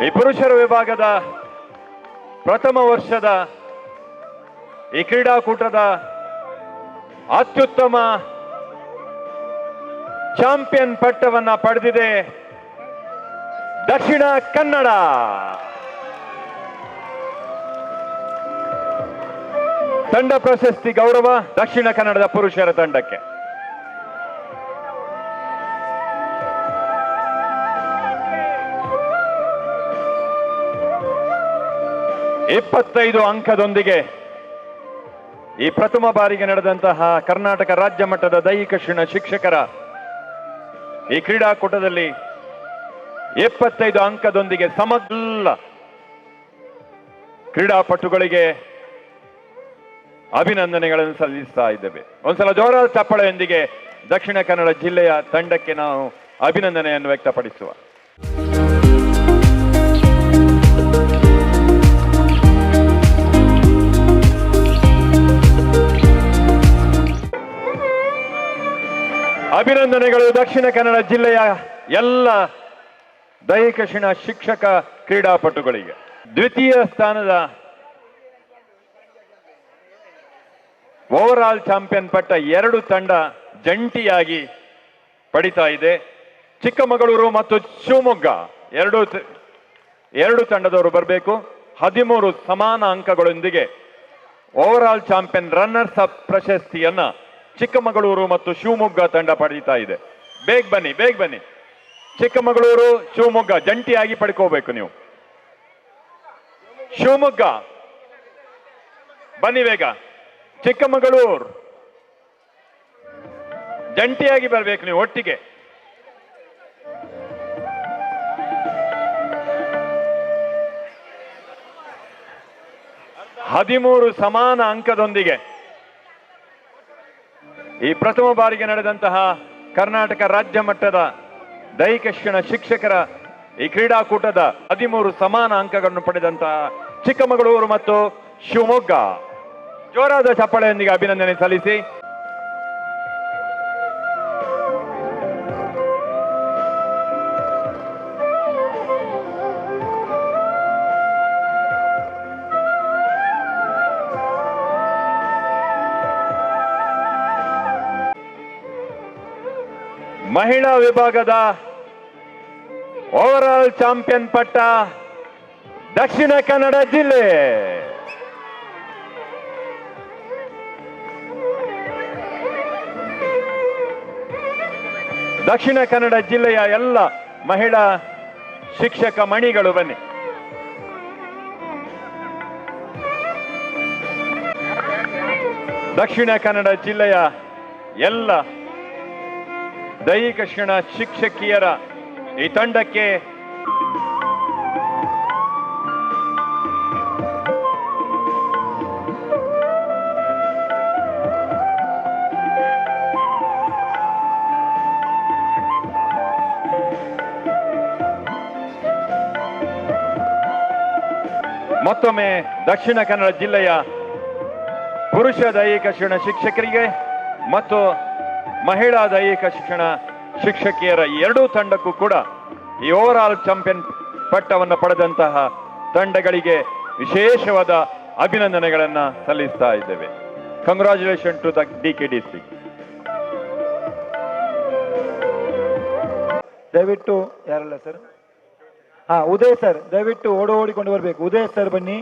ಈ ಪುರುಷರ ವಿಭಾಗದ ಪ್ರಥಮ ವರ್ಷದ ಈ ಕ್ರೀಡಾಕೂಟದ ಅತ್ಯುತ್ತಮ ಚಾಂಪಿಯನ್ ಪಟ್ಟವನ್ನ ಪಡೆದಿದೆ ದಕ್ಷಿಣ ಕನ್ನಡ. ತಂಡ ಪ್ರಶಸ್ತಿ ಗೌರವ ದಕ್ಷಿಣ ಕನ್ನಡದ ಪುರುಷರ ತಂಡಕ್ಕೆ. $25 ಅಂಕದೊಂದಿಗೆ ಈ ಪ್ರಥಮ ಬಾರಿಗೆ ನಡೆದಂತಹ ಕರ್ನಾಟಕ ರಾಜ್ಯ ಮಟ್ಟದ ದೈಹಿಕ ಶಿಕ್ಷಕರ ಈ ಕ್ರೀಡಾಕೂಟದಲ್ಲಿ 25 ಅಂಕದೊಂದಿಗೆ ಸಮಗ್ರ ಕ್ರೀಡಾಪಟುಗಳಿಗೆ ಅಭಿನಂದನೆಗಳನ್ನು ಸಲ್ಲಿಸ್ತಾ ಇದ್ದೇವೆ. ಒಂದ್ಸಲ ಜೋರಾದ ಚಪ್ಪಳೆಯೊಂದಿಗೆ ದಕ್ಷಿಣ ಕನ್ನಡ ಜಿಲ್ಲೆಯ ತಂಡಕ್ಕೆ ನಾವು ಅಭಿನಂದನೆಯನ್ನು ವ್ಯಕ್ತಪಡಿಸುವ. ಅಭಿನಂದನೆಗಳು ದಕ್ಷಿಣ ಕನ್ನಡ ಜಿಲ್ಲೆಯ ಎಲ್ಲ ದೈಹಿಕ ಶಿಕ್ಷಕ ಕ್ರೀಡಾಪಟುಗಳಿಗೆ. ದ್ವಿತೀಯ ಸ್ಥಾನದ ಓವರ್ ಆಲ್ ಚಾಂಪಿಯನ್ ಪಟ್ಟ 2 ತಂಡ ಜಂಟಿಯಾಗಿ ಪಡಿತಾ ಇದೆ. ಚಿಕ್ಕಮಗಳೂರು ಮತ್ತು ಶಿವಮೊಗ್ಗ ಎರಡು ತಂಡದವರು ಬರಬೇಕು. 13 ಸಮಾನ ಅಂಕಗಳೊಂದಿಗೆ over all champion runners up ಪ್ರಶಸ್ತಿಯನ್ನ ಚಿಕ್ಕಮಗಳೂರು ಮತ್ತು ಶಿವಮೊಗ್ಗ ತಂಡ ಪಡೀತಾ ಇದೆ. ಬೇಗ ಬನ್ನಿ. ಚಿಕ್ಕಮಗಳೂರು ಶಿವಮೊಗ್ಗ ಜಂಟಿಯಾಗಿ ಪಡ್ಕೋಬೇಕು ನೀವು. ಶಿವಮೊಗ್ಗ ಬನ್ನಿ ಬೇಗ. ಚಿಕ್ಕಮಗಳೂರು ಜಂಟಿಯಾಗಿ ಬರ್ಬೇಕು ನೀವು ಒಟ್ಟಿಗೆ. ಹದಿಮೂರು ಸಮಾನ ಅಂಕದೊಂದಿಗೆ ಈ ಪ್ರಥಮ ಬಾರಿಗೆ ನಡೆದಂತಹ ಕರ್ನಾಟಕ ರಾಜ್ಯ ಮಟ್ಟದ ದೈಹಿಕ ಶಿಕ್ಷಕರ ಈ ಕ್ರೀಡಾಕೂಟದ 13 ಸಮಾನ ಅಂಕಗಳನ್ನು ಪಡೆದಂತಹ ಚಿಕ್ಕಮಗಳೂರು ಮತ್ತು ಶಿವಮೊಗ್ಗ ಜೋರಾದ ಚಪ್ಪಾಳೆಯೊಂದಿಗೆ ಅಭಿನಂದನೆ ಸಲ್ಲಿಸಿ. ಮಹಿಳಾ ವಿಭಾಗದ ಓವರ್ ಆಲ್ ಚಾಂಪಿಯನ್ ಪಟ್ಟ ದಕ್ಷಿಣ ಕನ್ನಡ ಜಿಲ್ಲೆ. ದಕ್ಷಿಣ ಕನ್ನಡ ಜಿಲ್ಲೆಯ ಎಲ್ಲ ಮಹಿಳಾ ಶಿಕ್ಷಕ ಮಣಿಗಳು ಬನ್ನಿ. ದಕ್ಷಿಣ ಕನ್ನಡ ಜಿಲ್ಲೆಯ ಎಲ್ಲ ದೈಹಿಕ ಶಿಕ್ಷಕಿಯರ ಈ ತಂಡಕ್ಕೆ ಮತ್ತೊಮ್ಮೆ ದಕ್ಷಿಣ ಕನ್ನಡ ಜಿಲ್ಲೆಯ ಪುರುಷ ದೈಹಿಕ ಶಿಕ್ಷಕರಿಗೆ ಮತ್ತು ಮಹಿಳಾ ದೈಹಿಕ ಶಿಕ್ಷಕಿಯರ ಎರಡೂ ತಂಡಕ್ಕೂ ಕೂಡ ಈ ಓವರ್ ಆಲ್ ಚಾಂಪಿಯನ್ ಪಟ್ಟವನ್ನು ಪಡೆದಂತಹ ತಂಡಗಳಿಗೆ ವಿಶೇಷವಾದ ಅಭಿನಂದನೆಗಳನ್ನು ಸಲ್ಲಿಸ್ತಾ ಇದ್ದೇವೆ. Congratulation to the DKDC. ದಯವಿಟ್ಟು ಯಾರಲ್ಲ ಸರ್? ಉದಯ್ ಸರ್ ದಯವಿಟ್ಟು ಓಡಿಕೊಂಡು ಬರಬೇಕು. ಉದಯ್ ಸರ್ ಬನ್ನಿ.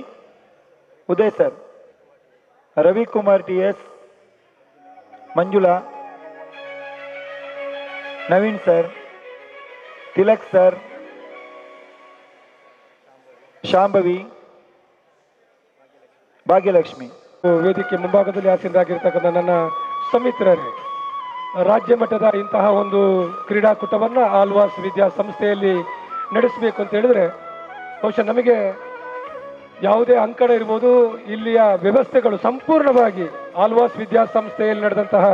Uday sir, Ravikumar TS, Manjula, Naveen sir, Tilak sir, Shambhavi, Bhagyalakshmi. ವೇದಿಕೆ ಮುಂಭಾಗದಲ್ಲಿ ಆಸೀನರಾಗಿರ್ತಕ್ಕಂಥ ನನ್ನ ಸಮಿತ್ರರೇ, ರಾಜ್ಯ ಮಟ್ಟದ ಇಂತಹ ಒಂದು ಕ್ರೀಡಾಕೂಟವನ್ನು ಆಳ್ವಾಸ್ ವಿದ್ಯಾಸಂಸ್ಥೆಯಲ್ಲಿ ನಡೆಸಬೇಕು ಅಂತ ಹೇಳಿದ್ರೆ ಬಹುಶಃ ನಮಗೆ ಯಾವುದೇ ಅಂಕಣ ಇರ್ಬೋದು, ಇಲ್ಲಿಯ ವ್ಯವಸ್ಥೆಗಳು ಸಂಪೂರ್ಣವಾಗಿ ಆಳ್ವಾಸ್ ವಿದ್ಯಾಸಂಸ್ಥೆಯಲ್ಲಿ ನಡೆದಂತಹ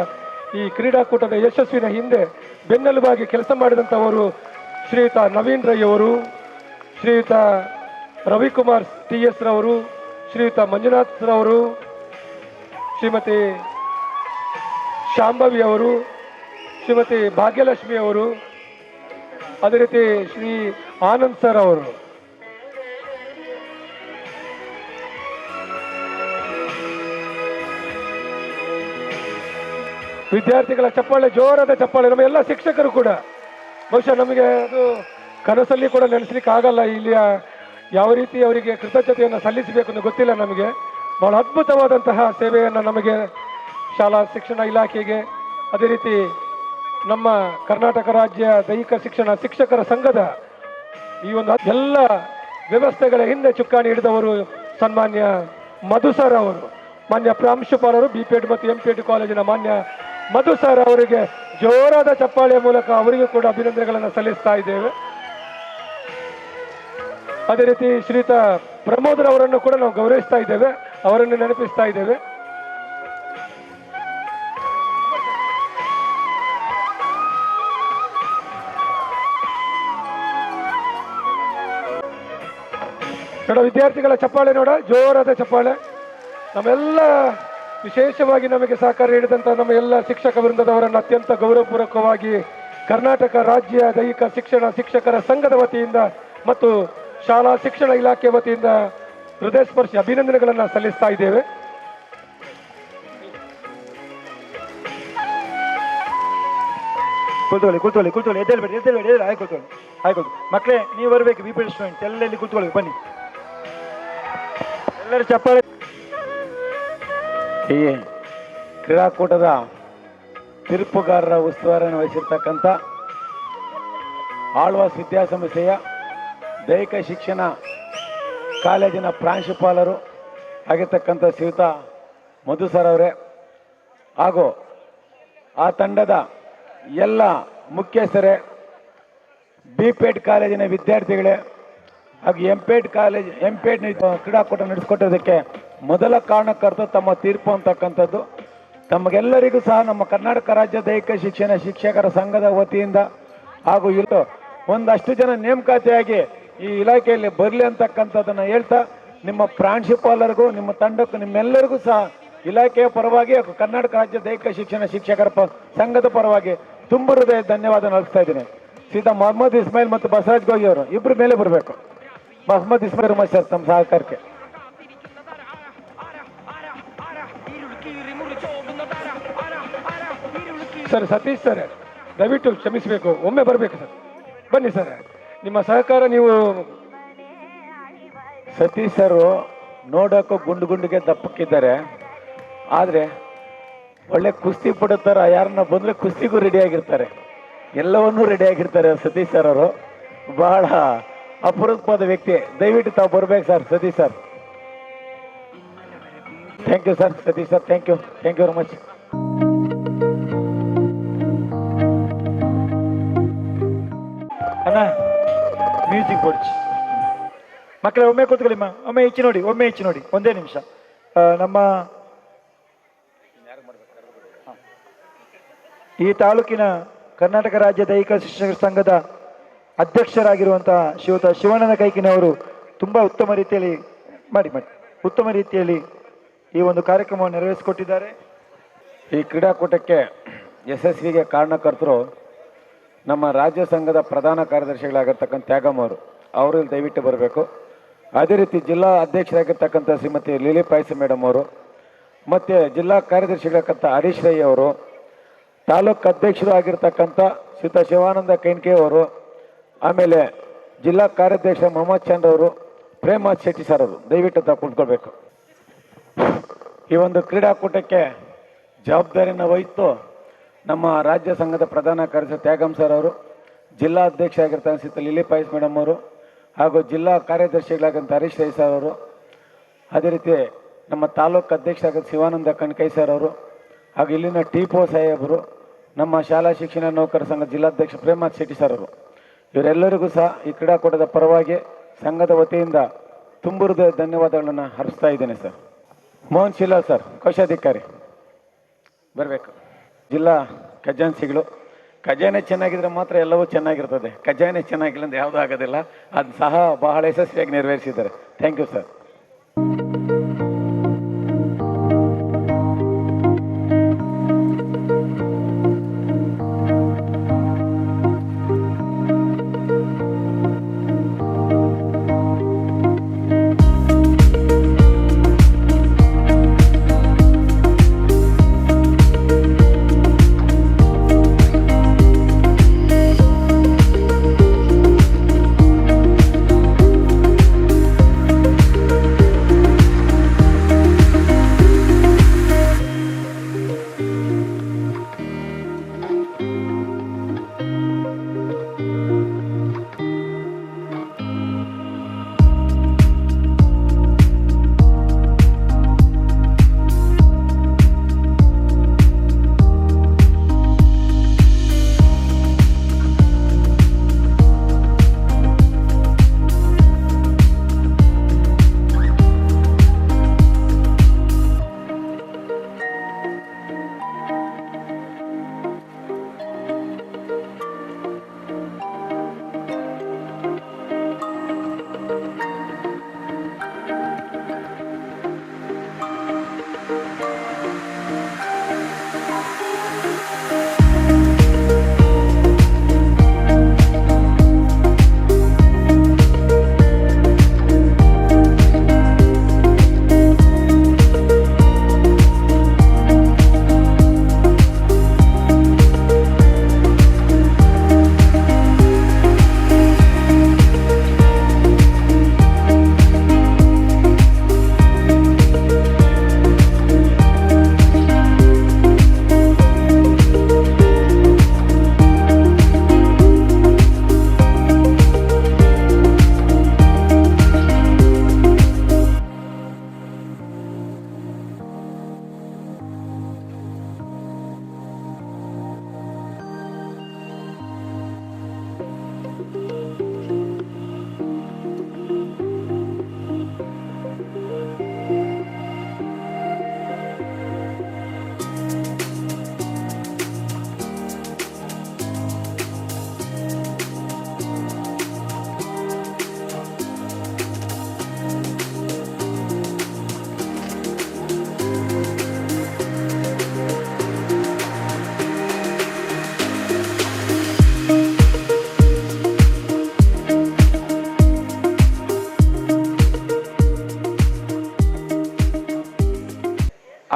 ಈ ಕ್ರೀಡಾಕೂಟದ ಯಶಸ್ವಿನ ಹಿಂದೆ ಬೆನ್ನೆಲುಬಾಗಿ ಕೆಲಸ ಮಾಡಿದಂಥವರು ಶ್ರೀಯುತ ನವೀನ್ ರೈ ಅವರು, ಶ್ರೀಯುತ ರವಿಕುಮಾರ್ TS ರವರು, ಶ್ರೀಯುತ ಮಂಜುನಾಥ್ ರವರು, ಶ್ರೀಮತಿ ಶಾಂಭವಿ ಅವರು, ಶ್ರೀಮತಿ ಭಾಗ್ಯಲಕ್ಷ್ಮಿ ಅವರು, ಅದೇ ರೀತಿ ಶ್ರೀ ಆನಂದ್ ಸರ್ ಅವರು. ವಿದ್ಯಾರ್ಥಿಗಳ ಚಪ್ಪಾಳೆ, ಜೋರಾದ ಚಪ್ಪಾಳೆ. ನಮ್ಮ ಎಲ್ಲ ಶಿಕ್ಷಕರು ಕೂಡ ಬಹುಶಃ ನಮಗೆ ಅದು ಕನಸಲ್ಲಿ ಕೂಡ ನೆನೆಸ್ಲಿಕ್ಕೆ ಆಗಲ್ಲ. ಇಲ್ಲಿಯ ಯಾವ ರೀತಿ ಅವರಿಗೆ ಕೃತಜ್ಞತೆಯನ್ನು ಸಲ್ಲಿಸಬೇಕು ಅಂತ ಗೊತ್ತಿಲ್ಲ ನಮಗೆ. ಬಹಳ ಅದ್ಭುತವಾದಂತಹ ಸೇವೆಯನ್ನು ನಮಗೆ ಶಾಲಾ ಶಿಕ್ಷಣ ಇಲಾಖೆಗೆ, ಅದೇ ರೀತಿ ನಮ್ಮ ಕರ್ನಾಟಕ ರಾಜ್ಯ ದೈಹಿಕ ಶಿಕ್ಷಣ ಶಿಕ್ಷಕರ ಸಂಘದ ಈ ಒಂದು ಎಲ್ಲ ವ್ಯವಸ್ಥೆಗಳ ಹಿಂದೆ ಚುಕ್ಕಾಣಿ ಹಿಡಿದವರು ಸನ್ಮಾನ್ಯ ಮಧು ಸರ್ ಅವರು, ಮಾನ್ಯ ಪ್ರಾಂಶುಪಾಲರು BPED ಮತ್ತು MPED ಕಾಲೇಜಿನ ಮಾನ್ಯ ಮಧು ಸರ್ ಅವರಿಗೆ ಜೋರಾದ ಚಪ್ಪಾಳೆಯ ಮೂಲಕ ಅವರಿಗೂ ಕೂಡ ಅಭಿನಂದನೆಗಳನ್ನು ಸಲ್ಲಿಸ್ತಾ ಇದ್ದೇವೆ. ಅದೇ ರೀತಿ ಶ್ರೀಯುತ ಪ್ರಮೋದರ್ ಅವರನ್ನು ಕೂಡ ನಾವು ಗೌರವಿಸ್ತಾ ಇದ್ದೇವೆ, ಅವರನ್ನು ನೆನಪಿಸ್ತಾ ಇದ್ದೇವೆ. ನೋಡ ವಿದ್ಯಾರ್ಥಿಗಳ ಚಪ್ಪಾಳೆ, ನೋಡ ಜೋರಾದ ಚಪ್ಪಾಳೆ. ನಮ್ಮೆಲ್ಲ ವಿಶೇಷವಾಗಿ ನಮಗೆ ಸಹಕಾರ ನೀಡಿದಂಥ ನಮ್ಮ ಎಲ್ಲ ಶಿಕ್ಷಕ ವೃಂದದವರನ್ನು ಅತ್ಯಂತ ಗೌರವಪೂರ್ವಕವಾಗಿ ಕರ್ನಾಟಕ ರಾಜ್ಯ ದೈಹಿಕ ಶಿಕ್ಷಣ ಶಿಕ್ಷಕರ ಸಂಘದ ವತಿಯಿಂದ ಮತ್ತು ಶಾಲಾ ಶಿಕ್ಷಣ ಇಲಾಖೆ ವತಿಯಿಂದ ಹೃದಯಸ್ಪರ್ಶಿ ಅಭಿನಂದನೆಗಳನ್ನು ಸಲ್ಲಿಸ್ತಾ ಇದ್ದೇವೆ. ಕೂತ್ಕೊಳ್ಳಿ ಎದ್ದೇಳ್ಬೇಡಿ ಆಯ್ಕೊಳ್ತು. ಮಕ್ಕಳೇ ನೀವು ಬರಬೇಕು, BPED ಸ್ಟೂಡೆಂಟ್ಸ್ ಎಲ್ಲ ಇಲ್ಲಿ ಕೂತ್ಕೊಳ್ಳಿ, ಬನ್ನಿ ಎಲ್ಲರೂ ಚಪ್ಪಾಳೆ. ಈ ಕ್ರೀಡಾಕೂಟದ ತೀರ್ಪುಗಾರರ ಉಸ್ತುವಾರಿಯನ್ನು ವಹಿಸಿರ್ತಕ್ಕಂಥ ಆಳ್ವಾಸ್ ವಿದ್ಯಾಸಂಸ್ಥೆಯ ದೈಹಿಕ ಶಿಕ್ಷಣ ಕಾಲೇಜಿನ ಪ್ರಾಂಶುಪಾಲರು ಆಗಿರ್ತಕ್ಕಂಥ ಶ್ರೀಯುತ ಮಧು ಸರ್ ಅವರೇ, ಹಾಗೂ ಆ ತಂಡದ ಎಲ್ಲ ಮುಖ್ಯಸ್ಥರೇ, BPED ಕಾಲೇಜಿನ ವಿದ್ಯಾರ್ಥಿಗಳೇ ಹಾಗೂ MPED ಕ್ರೀಡಾಕೂಟ ನಡೆಸಿಕೊಟ್ಟೋದಕ್ಕೆ ಮೊದಲ ಕಾರಣಕರ್ತ ತಮ್ಮ ತೀರ್ಪು ಅಂತಕ್ಕಂಥದ್ದು. ತಮಗೆಲ್ಲರಿಗೂ ಸಹ ನಮ್ಮ ಕರ್ನಾಟಕ ರಾಜ್ಯ ದೈಹಿಕ ಶಿಕ್ಷಣ ಶಿಕ್ಷಕರ ಸಂಘದ ವತಿಯಿಂದ ಹಾಗೂ ಇಲ್ಲಿ ಒಂದಷ್ಟು ಜನ ನೇಮಕಾತಿಯಾಗಿ ಈ ಇಲಾಖೆಯಲ್ಲಿ ಬರಲಿ ಅಂತಕ್ಕಂಥದ್ದನ್ನು ಹೇಳ್ತಾ, ನಿಮ್ಮ ಪ್ರಾಂಶುಪಾಲರಿಗೂ ನಿಮ್ಮ ತಂಡಕ್ಕೂ ನಿಮ್ಮೆಲ್ಲರಿಗೂ ಸಹ ಇಲಾಖೆಯ ಪರವಾಗಿ ಹಾಗೂ ಕರ್ನಾಟಕ ರಾಜ್ಯ ದೈಹಿಕ ಶಿಕ್ಷಣ ಶಿಕ್ಷಕರ ಸಂಘದ ಪರವಾಗಿ ತುಂಬ ಹೃದಯ ಧನ್ಯವಾದ ನಡೆಸ್ತಾ ಇದ್ದೀನಿ. ಸೀದಾ ಮೊಹಮ್ಮದ್ ಇಸ್ಮಾಯಿಲ್ ಮತ್ತು ಬಸವರಾಜ್ ಗೋಗಿ ಅವರು ಇಬ್ಬರು ಮೇಲೆ ಬರಬೇಕು. ಮೊಹಮ್ಮದ್ ಇಸ್ಮಾಯಿಲ್ ಸರ್ ತಮ್ಮ ಸಹಕಾರಕ್ಕೆ. ಸರ್ ಸತೀಶ್ ಸರ್ ದಯವಿಟ್ಟು ಕ್ಷಮಿಸಬೇಕು, ಒಮ್ಮೆ ಬರಬೇಕು ಸರ್, ಬನ್ನಿ ಸರ್, ನಿಮ್ಮ ಸಹಕಾರ ನೀವು. ಸತೀಶ್ ಸರ್ ನೋಡೋಕ್ಕೂ ಗುಂಡಿಗೆ ದಪ್ಪಕ್ಕಿದ್ದಾರೆ, ಆದರೆ ಒಳ್ಳೆ ಕುಸ್ತಿ ಪಡುತ್ತಾರ. ಯಾರನ್ನ ಬಂದರೆ ಕುಸ್ತಿಗೂ ರೆಡಿಯಾಗಿರ್ತಾರೆ, ಎಲ್ಲವನ್ನೂ ರೆಡಿಯಾಗಿರ್ತಾರೆ ಸತೀಶ್ ಸರ್ ಅವರು. ಬಹಳ ಅಪರೂಪದ ವ್ಯಕ್ತಿ. ದಯವಿಟ್ಟು ತಾವು ಬರಬೇಕು sir Satish sir. Thank you sir Satish sir, thank you very much. ಅಣ್ಣ ಮ್ಯೂಸಿಕ್ ಬೋರ್ಡ್ ಮಕ್ಕಳೇ ಒಮ್ಮೆ ಕೂತ್ಕೊಳ್ಳಿಮ್ಮ, ಒಮ್ಮೆ ಹೆಚ್ಚು ನೋಡಿ ಒಂದೇ ನಿಮಿಷ. ನಮ್ಮ ಈ ತಾಲೂಕಿನ ಕರ್ನಾಟಕ ರಾಜ್ಯ ದೈಹಿಕ ಶಿಕ್ಷಕರ ಸಂಘದ ಅಧ್ಯಕ್ಷರಾಗಿರುವಂತಹ ಶ್ರೀಯುತ ಶಿವಾನಂದ ಕೈಕಿನವರು ತುಂಬ ಉತ್ತಮ ರೀತಿಯಲ್ಲಿ ಈ ಒಂದು ಕಾರ್ಯಕ್ರಮವನ್ನು ನೆರವೇರಿಸಿಕೊಟ್ಟಿದ್ದಾರೆ. ಈ ಕ್ರೀಡಾಕೂಟಕ್ಕೆ ಯಶಸ್ವಿಗೆ ಕಾರಣಕರ್ತರು ನಮ್ಮ ರಾಜ್ಯ ಸಂಘದ ಪ್ರಧಾನ ಕಾರ್ಯದರ್ಶಿಗಳಾಗಿರ್ತಕ್ಕಂಥ ತ್ಯಾಗಮ್ಮ ಅವರು ಇಲ್ಲಿ ದಯವಿಟ್ಟು ಬರಬೇಕು. ಅದೇ ರೀತಿ ಜಿಲ್ಲಾ ಅಧ್ಯಕ್ಷರಾಗಿರ್ತಕ್ಕಂಥ ಶ್ರೀಮತಿ ಲೀಲಿ ಪಾಯ್ಸ ಮೇಡಮ್ ಅವರು, ಮತ್ತು ಜಿಲ್ಲಾ ಕಾರ್ಯದರ್ಶಿಗಳಾಗಿರ್ತಕ್ಕಂಥ ಹರೀಶ್ ರೈ ಅವರು, ತಾಲೂಕು ಅಧ್ಯಕ್ಷರು ಆಗಿರ್ತಕ್ಕಂಥ ಶ್ರೀಯುತ ಶಿವಾನಂದ ಕೈನ್ಕೆ ಅವರು, ಆಮೇಲೆ ಜಿಲ್ಲಾ ಕಾರ್ಯಾಧ್ಯಕ್ಷ ಮೊಹಮ್ಮದ್ ಚಂದ್ರ ಅವರು, ಪ್ರೇಮನಾಥ್ ಶೆಟ್ಟಿ ಸರ್ ಅವರು ದಯವಿಟ್ಟು ತಾವು ಕುಳಿತುಕೊಳ್ಬೇಕು. ಈ ಒಂದು ಕ್ರೀಡಾಕೂಟಕ್ಕೆ ಜವಾಬ್ದಾರಿಯನ್ನು ವಹಿತು ನಮ್ಮ ರಾಜ್ಯ ಸಂಘದ ಪ್ರಧಾನ ಕಾರ್ಯದರ್ಶಿ ತ್ಯಾಗಮ್ ಸರ್ ಅವರು, ಜಿಲ್ಲಾ ಅಧ್ಯಕ್ಷ ಆಗಿರ್ತಕ್ಕಂಥ ಶ್ರೀಯುತ ಲಿಲಿ ಪಾಯ್ಸ್ ಮೇಡಮ್ ಅವರು, ಹಾಗೂ ಜಿಲ್ಲಾ ಕಾರ್ಯದರ್ಶಿಗಳಾಗಂತ ಹರೀಶ್ ರೈ ಸರ್ ಅವರು, ಅದೇ ರೀತಿ ನಮ್ಮ ತಾಲೂಕು ಅಧ್ಯಕ್ಷರಾಗಂತ ಶಿವಾನಂದ ಕಣ್ಕೈ ಸರ್ ಅವರು, ಹಾಗೂ ಇಲ್ಲಿನ ಟಿಪೋ ಸಾಹೇಬರು, ನಮ್ಮ ಶಾಲಾ ಶಿಕ್ಷಣ ನೌಕರ ಸಂಘ ಜಿಲ್ಲಾಧ್ಯಕ್ಷ ಪ್ರೇಮನಾಥ್ ಶೆಟ್ಟಿ ಸರ್ ಅವರು, ಇವರೆಲ್ಲರಿಗೂ ಸಹ ಈ ಕ್ರೀಡಾಕೂಟದ ಪರವಾಗಿ ಸಂಘದ ವತಿಯಿಂದ ತುಂಬ ಧನ್ಯವಾದಗಳನ್ನು ಅರ್ಪಿಸ್ತಾ ಇದ್ದೇನೆ ಸರ್. ಮೋಹನ್ ಶಿಲಾ ಸರ್, ಕೋಶಾಧಿಕಾರಿ ಬರಬೇಕು. ಜಿಲ್ಲಾ ಖಜಾನ್ಸಿಗಳು, ಖಜಾನೆ ಚೆನ್ನಾಗಿದ್ರೆ ಮಾತ್ರ ಎಲ್ಲವೂ ಚೆನ್ನಾಗಿರ್ತದೆ. ಖಜಾನೆ ಚೆನ್ನಾಗಿಲ್ಲ ಅಂದ್ರೆ ಯಾವುದೂ ಆಗೋದಿಲ್ಲ. ಅದು ಸಹ ಬಹಳ ಯಶಸ್ವಿಯಾಗಿ ನೆರವೇರಿಸಿದ್ದಾರೆ. Thank you sir.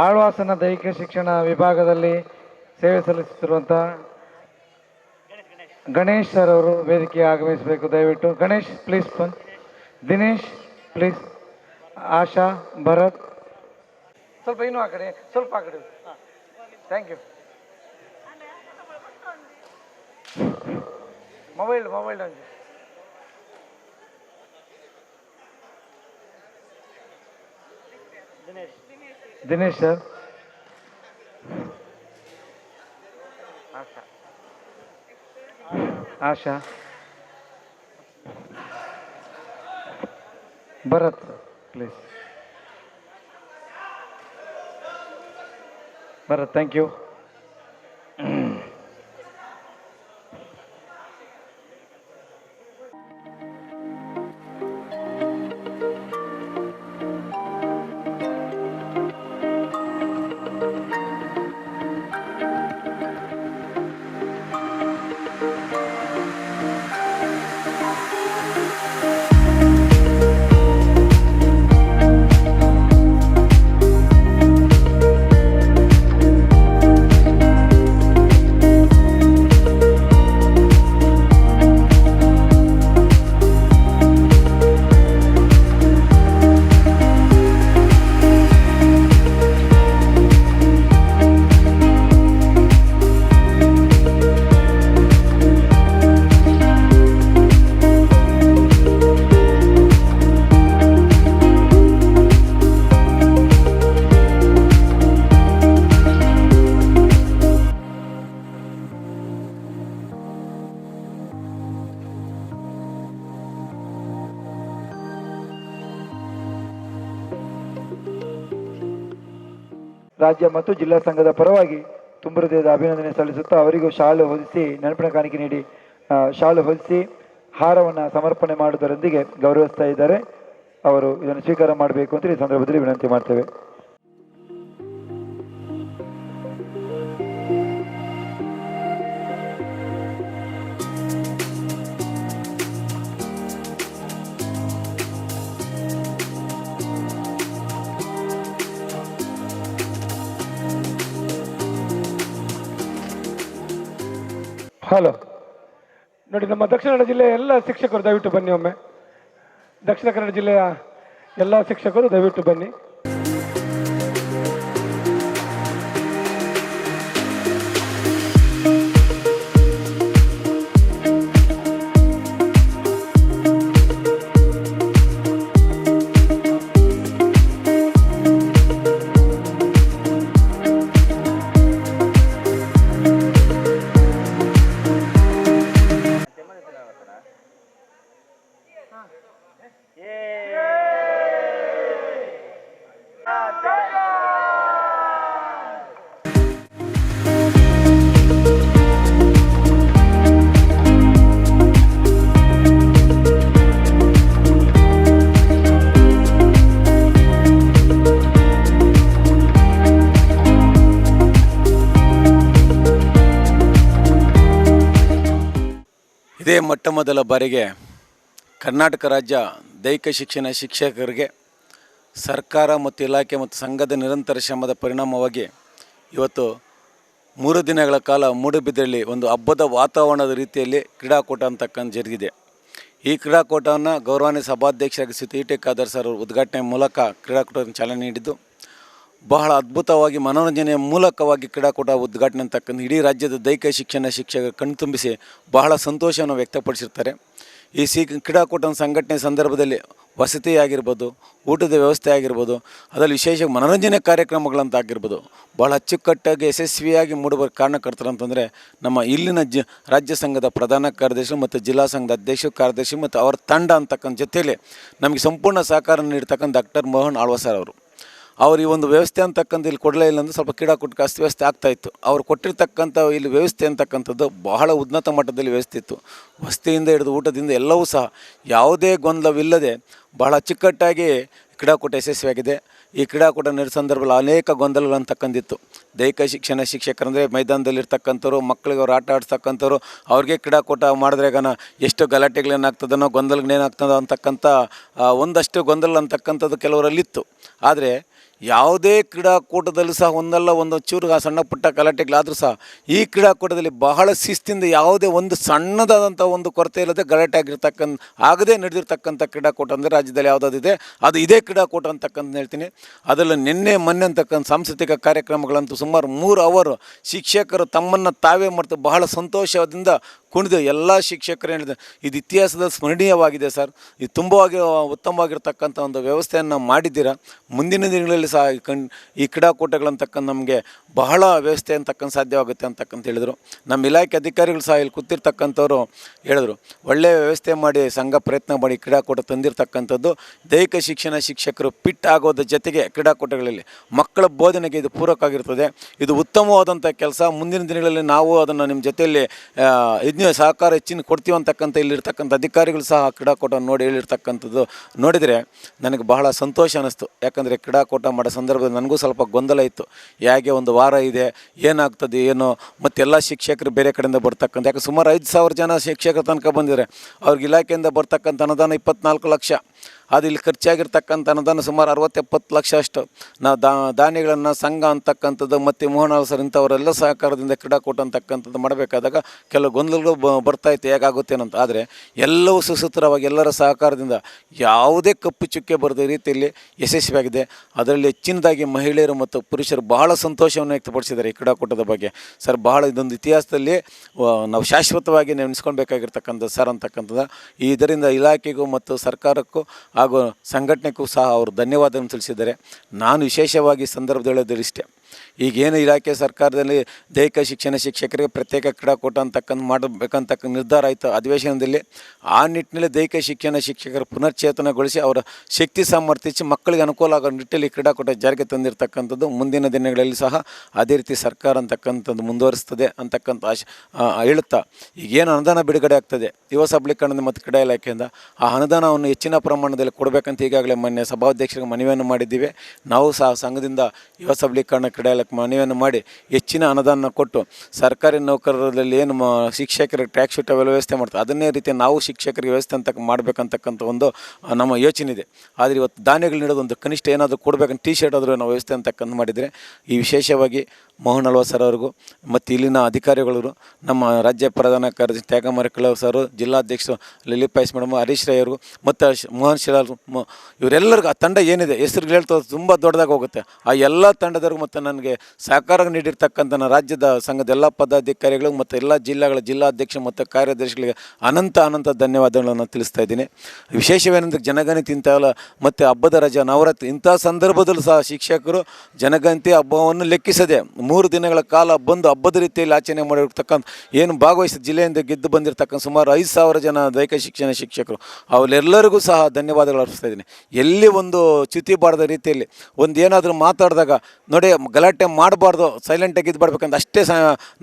ಆಳ್ವಾಸನ ದೈಹಿಕ ಶಿಕ್ಷಣ ವಿಭಾಗದಲ್ಲಿ ಸೇವೆ ಸಲ್ಲಿಸುತ್ತಿರುವಂಥ ಗಣೇಶ್ ಸರ್ ಅವರು ವೇದಿಕೆಗೆ ಆಗಮಿಸಬೇಕು. ದಯವಿಟ್ಟು ಗಣೇಶ್ ಪ್ಲೀಸ್ ಬನ್. ದಿನೇಶ್ ಪ್ಲೀಸ್. ಆಶಾ, ಭರತ್ ಸ್ವಲ್ಪ ಇನ್ನೂ ಆ ಕಡೆ, ಸ್ವಲ್ಪ ಆ ಕಡೆ. Thank you. ಮೊಬೈಲ್ ಒಂದು Dinesh sir. Asha, Bharat please. Bharat, thank you. ರಾಜ್ಯ ಮತ್ತು ಜಿಲ್ಲಾ ಸಂಘದ ಪರವಾಗಿ ತುಂಬ ಹೃದಯದ ಅಭಿನಂದನೆ ಸಲ್ಲಿಸುತ್ತಾ ಅವರಿಗೂ ಶಾಲು ಹೊದಿಸಿ ನೆನಪಿನ ಕಾಣಿಕೆ ನೀಡಿ ಶಾಲು ಹೊದಿಸಿ ಹಾರವನ್ನು ಸಮರ್ಪಣೆ ಮಾಡುವುದರೊಂದಿಗೆ ಗೌರವಿಸ್ತಾ ಇದ್ದಾರೆ. ಅವರು ಇದನ್ನು ಸ್ವೀಕಾರ ಮಾಡಬೇಕು ಅಂತ ಈ ಸಂದರ್ಭದಲ್ಲಿ ವಿನಂತಿ ಮಾಡ್ತೇವೆ. ಹಲೋ ನೋಡಿ, ನಮ್ಮ ದಕ್ಷಿಣ ಕನ್ನಡ ಜಿಲ್ಲೆಯ ಎಲ್ಲ ಶಿಕ್ಷಕರು ದಯವಿಟ್ಟು ಬನ್ನಿ. ಒಮ್ಮೆ ದಕ್ಷಿಣ ಕನ್ನಡ ಜಿಲ್ಲೆಯ ಎಲ್ಲ ಶಿಕ್ಷಕರು ದಯವಿಟ್ಟು ಬನ್ನಿ. ಇದೇ ಮೊಟ್ಟ ಮೊದಲ ಬಾರಿಗೆ ಕರ್ನಾಟಕ ರಾಜ್ಯ ದೈಹಿಕ ಶಿಕ್ಷಣ ಶಿಕ್ಷಕರಿಗೆ ಸರ್ಕಾರ ಮತ್ತು ಇಲಾಖೆ ಮತ್ತು ಸಂಘದ ನಿರಂತರ ಶ್ರಮದ ಪರಿಣಾಮವಾಗಿ ಇವತ್ತು 3 ದಿನಗಳ ಕಾಲ ಮೂಡುಬಿದಿರೆಯಲ್ಲಿ ಒಂದು ಹಬ್ಬದ ವಾತಾವರಣದ ರೀತಿಯಲ್ಲಿ ಕ್ರೀಡಾಕೂಟ ಅಂತಕ್ಕಂಥ ಜರುಗಿದೆ. ಈ ಕ್ರೀಡಾಕೂಟವನ್ನು ಗೌರವಾನ್ವಿತ ಸಭಾಧ್ಯಕ್ಷರಾಗಿ ಶ್ರೀ ಟಿ ಖಾದರ್ ಸರ್ ಉದ್ಘಾಟನೆ ಮೂಲಕ ಕ್ರೀಡಾಕೂಟಕ್ಕೆ ಚಾಲನೆ ನೀಡಿದ್ದು ಬಹಳ ಅದ್ಭುತವಾಗಿ ಮನೋರಂಜನೆಯ ಮೂಲಕವಾಗಿ ಕ್ರೀಡಾಕೂಟ ಉದ್ಘಾಟನೆ ಅಂತಕ್ಕಂಥ ಇಡೀ ರಾಜ್ಯದ ದೈಹಿಕ ಶಿಕ್ಷಣ ಶಿಕ್ಷಕರು ಕಣ್ತುಂಬಿಸಿ ಬಹಳ ಸಂತೋಷವನ್ನು ವ್ಯಕ್ತಪಡಿಸಿರ್ತಾರೆ. ಈ ಕ್ರೀಡಾಕೂಟದ ಸಂಘಟನೆ ಸಂದರ್ಭದಲ್ಲಿ ವಸತಿ ಆಗಿರ್ಬೋದು, ಊಟದ ವ್ಯವಸ್ಥೆ ಆಗಿರ್ಬೋದು, ಅದರಲ್ಲಿ ವಿಶೇಷ ಮನೋರಂಜನೆ ಕಾರ್ಯಕ್ರಮಗಳಂತ ಆಗಿರ್ಬೋದು ಭಾಳ ಅಚ್ಚುಕಟ್ಟಾಗಿ ಯಶಸ್ವಿಯಾಗಿ ಮೂಡುವ ಕಾರಣಕರ್ತರು ಅಂತಂದರೆ ನಮ್ಮ ಇಲ್ಲಿನ ರಾಜ್ಯ ಸಂಘದ ಪ್ರಧಾನ ಕಾರ್ಯದರ್ಶಿ ಮತ್ತು ಜಿಲ್ಲಾ ಸಂಘದ ಅಧ್ಯಕ್ಷ ಕಾರ್ಯದರ್ಶಿ ಮತ್ತು ಅವರ ತಂಡ ಅಂತಕ್ಕಂಥ ಜೊತೆಯಲ್ಲಿ ನಮಗೆ ಸಂಪೂರ್ಣ ಸಹಕಾರ ನೀಡ್ತಕ್ಕಂಥ ಡಾಕ್ಟರ್ ಮೋಹನ್ ಆಳ್ವಾಸರ್ ಅವರು. ಈ ಒಂದು ವ್ಯವಸ್ಥೆ ಅಂತಕ್ಕಂಥ ಇಲ್ಲಿ ಕೊಡಲೇ ಇಲ್ಲ ಅಂದರೆ ಸ್ವಲ್ಪ ಕ್ರೀಡಾಕೂಟಕ್ಕೆ ಅಸ್ತವ್ಯಸ್ತ ಆಗ್ತಾಯಿತ್ತು. ಅವ್ರು ಕೊಟ್ಟಿರ್ತಕ್ಕಂಥ ಇಲ್ಲಿ ವ್ಯವಸ್ಥೆ ಅಂತಕ್ಕಂಥದ್ದು ಬಹಳ ಉನ್ನತ ಮಟ್ಟದಲ್ಲಿ ವ್ಯವಸ್ಥೆ ಇತ್ತು. ವಸತಿಯಿಂದ ಹಿಡಿದು ಊಟದಿಂದ ಎಲ್ಲವೂ ಸಹ ಯಾವುದೇ ಗೊಂದಲವಿಲ್ಲದೆ ಬಹಳ ಅಚ್ಚುಕಟ್ಟಾಗಿ ಕ್ರೀಡಾಕೂಟ ಯಶಸ್ವಿಯಾಗಿದೆ. ಈ ಕ್ರೀಡಾಕೂಟ ನಡೆದ ಸಂದರ್ಭದಲ್ಲಿ ಅನೇಕ ಗೊಂದಲಗಳು ಅಂತಕ್ಕಂದಿತ್ತು. ದೈಹಿಕ ಶಿಕ್ಷಣ ಶಿಕ್ಷಕರಂದರೆ ಮೈದಾನದಲ್ಲಿರ್ತಕ್ಕಂಥವ್ರು, ಮಕ್ಕಳಿಗೆ ಅವ್ರು ಆಟ ಆಡಿಸ್ತಕ್ಕಂಥವ್ರು, ಅವ್ರಿಗೆ ಕ್ರೀಡಾಕೂಟ ಮಾಡಿದ್ರೆಗನ ಎಷ್ಟು ಗಲಾಟೆಗಳೇನಾಗ್ತದನೋ ಗೊಂದಲಗಳೇನಾಗ್ತದೋ ಅಂತಕ್ಕಂಥ ಒಂದಷ್ಟು ಗೊಂದಲ ಅಂತಕ್ಕಂಥದ್ದು ಕೆಲವರಲ್ಲಿತ್ತು. ಆದರೆ ಯಾವುದೇ ಕ್ರೀಡಾಕೂಟದಲ್ಲೂ ಸಹ ಒಂದಲ್ಲ ಒಂದು ಚೂರು ಸಣ್ಣ ಪುಟ್ಟ ಗಲಾಟೆಗಳಾದರೂ ಸಹ ಈ ಕ್ರೀಡಾಕೂಟದಲ್ಲಿ ಬಹಳ ಶಿಸ್ತಿಂದ ಯಾವುದೇ ಒಂದು ಸಣ್ಣದಾದಂಥ ಒಂದು ಕೊರತೆ ಇಲ್ಲದೆ ಗಲಾಟೆ ಆಗದೇ ನಡೆದಿರ್ತಕ್ಕಂಥ ಕ್ರೀಡಾಕೂಟ ಅಂದರೆ ರಾಜ್ಯದಲ್ಲಿ ಯಾವುದಾದಿದೆ ಅದು ಇದೇ ಕ್ರೀಡಾಕೂಟ ಅಂತಕ್ಕಂಥ ಹೇಳ್ತೀನಿ. ಅದರಲ್ಲಿ ನಿನ್ನೆ ಮೊನ್ನೆ ಅಂತಕ್ಕಂಥ ಸಾಂಸ್ಕೃತಿಕ ಕಾರ್ಯಕ್ರಮಗಳಂತೂ ಸುಮಾರು 3 ಅವರ್ ಶಿಕ್ಷಕರು ತಮ್ಮನ್ನು ತಾವೇ ಮರೆತು ಬಹಳ ಸಂತೋಷದಿಂದ ಕುಣಿದು ಎಲ್ಲ ಶಿಕ್ಷಕರು ಹೇಳಿದೆ ಇದು ಇತಿಹಾಸದ ಸ್ಮರಣೀಯವಾಗಿದೆ ಸರ್. ಇದು ತುಂಬವಾಗಿ ಉತ್ತಮವಾಗಿರ್ತಕ್ಕಂಥ ಒಂದು ವ್ಯವಸ್ಥೆಯನ್ನು ಮಾಡಿದ್ದೀರಾ. ಮುಂದಿನ ದಿನಗಳಲ್ಲಿ ಸಹ ಈ ಕ್ರೀಡಾಕೂಟಗಳಂತಕ್ಕಂಥ ನಮಗೆ ಬಹಳ ವ್ಯವಸ್ಥೆ ಅಂತಕ್ಕಂಥ ಸಾಧ್ಯವಾಗುತ್ತೆ ಅಂತಕ್ಕಂತ ಹೇಳಿದರು. ನಮ್ಮ ಇಲಾಖೆ ಅಧಿಕಾರಿಗಳು ಸಹ ಇಲ್ಲಿ ಕೂತಿರ್ತಕ್ಕಂಥವ್ರು ಹೇಳಿದ್ರು, ಒಳ್ಳೆಯ ವ್ಯವಸ್ಥೆ ಮಾಡಿ ಸಂಘ ಪ್ರಯತ್ನ ಮಾಡಿ ಕ್ರೀಡಾಕೂಟ ತಂದಿರತಕ್ಕಂಥದ್ದು ದೈಹಿಕ ಶಿಕ್ಷಣ ಶಿಕ್ಷಕರು ಫಿಟ್ ಆಗೋದ್ರ ಜೊತೆಗೆ ಕ್ರೀಡಾಕೂಟಗಳಲ್ಲಿ ಮಕ್ಕಳ ಬೋಧನೆಗೆ ಇದು ಪೂರಕ ಆಗಿರ್ತದೆ. ಇದು ಉತ್ತಮವಾದಂಥ ಕೆಲಸ. ಮುಂದಿನ ದಿನಗಳಲ್ಲಿ ನಾವು ಅದನ್ನು ನಿಮ್ಮ ಜೊತೆಯಲ್ಲಿ ಸಹಕಾರ ಹೆಚ್ಚಿನ ಕೊಡ್ತೀವಿ ಅಂತಕ್ಕಂಥ ಇಲ್ಲಿರ್ತಕ್ಕಂಥ ಅಧಿಕಾರಿಗಳು ಸಹ ಕ್ರೀಡಾಕೂಟ ನೋಡಿ ಹೇಳಿರ್ತಕ್ಕಂಥದ್ದು ನೋಡಿದರೆ ನನಗೆ ಬಹಳ ಸಂತೋಷ ಅನ್ನಿಸ್ತು. ಯಾಕಂದರೆ ಕ್ರೀಡಾಕೂಟ ಮಾಡೋ ಸಂದರ್ಭದಲ್ಲಿ ನನಗೂ ಸ್ವಲ್ಪ ಗೊಂದಲ ಇತ್ತು. ಹೇಗೆ ಒಂದು ವಾರ ಇದೆ, ಏನಾಗ್ತದೆ ಏನೋ, ಮತ್ತೆಲ್ಲ ಶಿಕ್ಷಕರು ಬೇರೆ ಕಡೆಯಿಂದ ಬರ್ತಕ್ಕಂಥ, ಯಾಕೆ ಸುಮಾರು 5,000 ಜನ ಶಿಕ್ಷಕರ ತನಕ ಬಂದಿದ್ದಾರೆ. ಅವ್ರಿಗೆ ಇಲಾಖೆಯಿಂದ ಬರ್ತಕ್ಕಂಥ ಅನುದಾನ 24 ಲಕ್ಷ. ಅದು ಇಲ್ಲಿ ಖರ್ಚಾಗಿರ್ತಕ್ಕಂಥ ಅನುದಾನ ಸುಮಾರು 60-70 ಲಕ್ಷ ಅಷ್ಟು. ನಾವು ದಾನಿಗಳನ್ನು ಸಂಘ ಅಂತಕ್ಕಂಥದ್ದು ಮತ್ತು ಮೋಹನ್ ಸರ್ ಇಂಥವರೆಲ್ಲ ಸಹಕಾರದಿಂದ ಕ್ರೀಡಾಕೂಟ ಅಂತಕ್ಕಂಥದ್ದು ಮಾಡಬೇಕಾದಾಗ ಕೆಲವು ಗೊಂದಲಗಳು ಬರ್ತಾಯಿತ್ತು ಹೇಗಾಗುತ್ತೇನಂತ. ಆದರೆ ಎಲ್ಲವೂ ಸುಸೂತ್ರವಾಗಿ ಎಲ್ಲರ ಸಹಕಾರದಿಂದ ಯಾವುದೇ ಕಪ್ಪು ಚುಕ್ಕೆ ಬರದ ರೀತಿಯಲ್ಲಿ ಯಶಸ್ವಿಯಾಗಿದೆ. ಅದರಲ್ಲಿ ಹೆಚ್ಚಿನದಾಗಿ ಮಹಿಳೆಯರು ಮತ್ತು ಪುರುಷರು ಬಹಳ ಸಂತೋಷವನ್ನು ವ್ಯಕ್ತಪಡಿಸಿದ್ದಾರೆ ಈ ಕ್ರೀಡಾಕೂಟದ ಬಗ್ಗೆ. ಸರ್ ಬಹಳ ಇದೊಂದು ಇತಿಹಾಸದಲ್ಲಿ ನಾವು ಶಾಶ್ವತವಾಗಿ ನೆನೆಸ್ಕೊಳ್ಬೇಕಾಗಿರ್ತಕ್ಕಂಥ ಸರ್ ಅಂತಕ್ಕಂಥದ್ದು. ಇದರಿಂದ ಇಲಾಖೆಗೂ ಮತ್ತು ಸರ್ಕಾರಕ್ಕೂ ಹಾಗೂ ಸಂಘಟನೆಗೂ ಸಹ ಅವರು ಧನ್ಯವಾದವನ್ನು ತಿಳಿಸಿದ್ದಾರೆ. ನಾನು ವಿಶೇಷವಾಗಿ ಸಂದರ್ಭದಲ್ಲಿ ಹೇಳೋದಿಷ್ಟೇ, ಈಗೇನು ಇಲಾಖೆ ಸರ್ಕಾರದಲ್ಲಿ ದೈಹಿಕ ಶಿಕ್ಷಣ ಶಿಕ್ಷಕರಿಗೆ ಪ್ರತ್ಯೇಕ ಕ್ರೀಡಾಕೂಟ ಅಂತಕ್ಕಂಥ ಮಾಡಬೇಕಂತಕ್ಕ ನಿರ್ಧಾರ ಆಯಿತು ಅಧಿವೇಶನದಲ್ಲಿ. ಆ ನಿಟ್ಟಿನಲ್ಲಿ ದೈಹಿಕ ಶಿಕ್ಷಣ ಶಿಕ್ಷಕರು ಪುನಶ್ಚೇತನಗೊಳಿಸಿ ಅವರ ಶಕ್ತಿ ಸಾಮರ್ಥ್ಯ ಮಕ್ಕಳಿಗೆ ಅನುಕೂಲ ಆಗೋ ನಿಟ್ಟಿನಲ್ಲಿ ಕ್ರೀಡಾಕೂಟ ಜಾರಿಗೆ ತಂದಿರತಕ್ಕಂಥದ್ದು. ಮುಂದಿನ ದಿನಗಳಲ್ಲಿ ಸಹ ಅದೇ ರೀತಿ ಸರ್ಕಾರ ಅಂತಕ್ಕಂಥದ್ದು ಮುಂದುವರಿಸ್ತದೆ ಅಂತಕ್ಕಂಥ ಹೇಳುತ್ತಾ, ಈಗೇನು ಅನುದಾನ ಬಿಡುಗಡೆ ಆಗ್ತದೆ ಯುವ ಸಬಲೀಕರಣ ಮತ್ತು ಕ್ರೀಡಾ ಇಲಾಖೆಯಿಂದ, ಆ ಅನುದಾನವನ್ನು ಹೆಚ್ಚಿನ ಪ್ರಮಾಣದಲ್ಲಿ ಕೊಡಬೇಕಂತ ಈಗಾಗಲೇ ಮೊನ್ನೆ ಸಭಾಧ್ಯಕ್ಷರಿಗೆ ಮನವಿಯನ್ನು ಮಾಡಿದ್ದೀವಿ. ನಾವು ಸಹ ಸಂಘದಿಂದ ಯುವ ಸಬಲೀಕರಣ ಕ್ರೀಡಾ ಇಲಾಖೆ ಮನವಿಯನ್ನು ಮಾಡಿ ಹೆಚ್ಚಿನ ಅನುದಾನ ಕೊಟ್ಟು ಸರ್ಕಾರಿ ನೌಕರರಲ್ಲಿ ಏನು ಶಿಕ್ಷಕರಿಗೆ ಟ್ರ್ಯಾಕ್ ಶೂಟ್ ಅವೆಲ್ಲ ವ್ಯವಸ್ಥೆ ಮಾಡ್ತಾರೆ, ಅದನ್ನೇ ರೀತಿ ನಾವು ಶಿಕ್ಷಕರಿಗೆ ವ್ಯವಸ್ಥೆ ಅಂತ ಮಾಡಬೇಕಂತಕ್ಕಂಥ ಒಂದು ನಮ್ಮ ಯೋಚನೆ ಇದೆ. ಆದರೆ ಇವತ್ತು ಧಾನ್ಯಗಳು ನೀಡೋದು ಒಂದು ಕನಿಷ್ಠ ಏನಾದರೂ ಕೊಡಬೇಕಂತ ಟಿ ಶರ್ಟ್ ಆದರೂ ನಾವು ವ್ಯವಸ್ಥೆ ಅಂತಕ್ಕಂಥ ಮಾಡಿದರೆ, ಈ ವಿಶೇಷವಾಗಿ ಮೋಹನ್ ಅಳ್ವಾ ಸರ್ ಅವ್ರಿಗೂ ಮತ್ತು ಇಲ್ಲಿನ ಅಧಿಕಾರಿಗಳು, ನಮ್ಮ ರಾಜ್ಯ ಪ್ರಧಾನ ಕಾರ್ಯದರ್ಶಿ ತ್ಯಾಗಮರಕಳ ಸರ್, ಜಿಲ್ಲಾಧ್ಯಕ್ಷರು ಲಲಿತ್ ಪೈಸ್ ಮೇಡಮ್, ಹರೀಶ್ ರೈ ಅವರು ಮತ್ತು ಮೋಹನ್ ಶಿಲಾಲ್, ಇವರೆಲ್ಲರಿಗೂ ಆ ತಂಡ ಏನಿದೆ ಹೆಸರು ಹೇಳ್ತಾ ತುಂಬ ದೊಡ್ಡದಾಗಿ ಹೋಗುತ್ತೆ. ಆ ಎಲ್ಲ ತಂಡದವ್ರಿಗೂ ಮತ್ತು ನನಗೆ ಸಹಕಾರ ನೀಡಿರ್ತಕ್ಕಂಥ ನನ್ನ ರಾಜ್ಯದ ಸಂಘದ ಎಲ್ಲ ಪದಾಧಿಕಾರಿಗಳು ಮತ್ತು ಎಲ್ಲ ಜಿಲ್ಲೆಗಳ ಜಿಲ್ಲಾಧ್ಯಕ್ಷ ಮತ್ತು ಕಾರ್ಯದರ್ಶಿಗಳಿಗೆ ಅನಂತ ಧನ್ಯವಾದಗಳನ್ನು ತಿಳಿಸ್ತಾ ಇದ್ದೀನಿ. ವಿಶೇಷವೇನೆಂದರೆ ಜನಗಣತಿ ಇಂಥಲ್ಲ ಮತ್ತು ಹಬ್ಬದ ರಜೆ ನವರಾತ್ರಿ ಇಂಥ ಸಂದರ್ಭದಲ್ಲೂ ಸಹ ಶಿಕ್ಷಕರು ಜನಗಣತಿ ಹಬ್ಬವನ್ನು ಲೆಕ್ಕಿಸದೆ 3 ದಿನಗಳ ಕಾಲ ಬಂದು ಹಬ್ಬದ ರೀತಿಯಲ್ಲಿ ಆಚರಣೆ ಮಾಡಿರ್ತಕ್ಕಂಥ ಏನು ಭಾಗವಹಿಸಿ ಜಿಲ್ಲೆಯಿಂದ ಗೆದ್ದು ಬಂದಿರತಕ್ಕಂಥ ಸುಮಾರು 5,000 ಜನ ದೈಹಿಕ ಶಿಕ್ಷಣ ಶಿಕ್ಷಕರು, ಅವರೆಲ್ಲರಿಗೂ ಸಹ ಧನ್ಯವಾದಗಳು ಅರ್ಪಿಸ್ತಾ ಇದ್ದೀನಿ. ಎಲ್ಲಿ ಒಂದು ಚ್ಯುತಿ ಬಾರದ ರೀತಿಯಲ್ಲಿ ಒಂದು ಏನಾದರೂ ಮಾತಾಡಿದಾಗ ನೋಡಿ ಗಲಾಟೆ ಮಾಡಬಾರ್ದು, ಸೈಲೆಂಟಾಗಿ ಇದ್ಬಿಡ್ಬೇಕಂತ ಅಷ್ಟೇ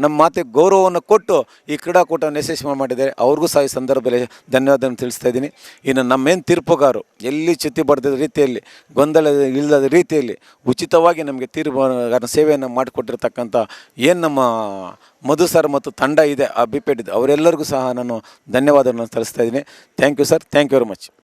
ನಮ್ಮ ಮಾತಿಗೆ ಗೌರವವನ್ನು ಕೊಟ್ಟು ಈ ಕ್ರೀಡಾಕೂಟವನ್ನು ಯಶಸ್ವಿ ಮಾಡಿದ್ದಾರೆ. ಅವ್ರಿಗೂ ಸಹ ಈ ಸಂದರ್ಭದಲ್ಲಿ ಧನ್ಯವಾದವನ್ನು ತಿಳಿಸ್ತಾ ಇದ್ದೀನಿ. ಇನ್ನು ನಮ್ಮೇನು ತೀರ್ಪುಗಾರರು ಎಲ್ಲಿ ಚ್ಯುತಿ ಬಡ್ದ ರೀತಿಯಲ್ಲಿ ಗೊಂದಲ ಇಲ್ಲದ ರೀತಿಯಲ್ಲಿ ಉಚಿತವಾಗಿ ನಮಗೆ ತೀರ್ಪುಗಾರ ಸೇವೆಯನ್ನು ಮಾಡಿಕೊಟ್ಟಿರ್ತಕ್ಕಂಥ ಏನು ನಮ್ಮ ಮಧು ಸರ್ ಮತ್ತು ತಂಡ ಇದೆ, ಆ ಬಿಪೆಡ್ ಇದೆ, ಅವರೆಲ್ಲರಿಗೂ ಸಹ ನಾನು ಧನ್ಯವಾದಗಳನ್ನು ತಿಳಿಸ್ತಾ ಇದ್ದೀನಿ. Thank you sir, thank you very much.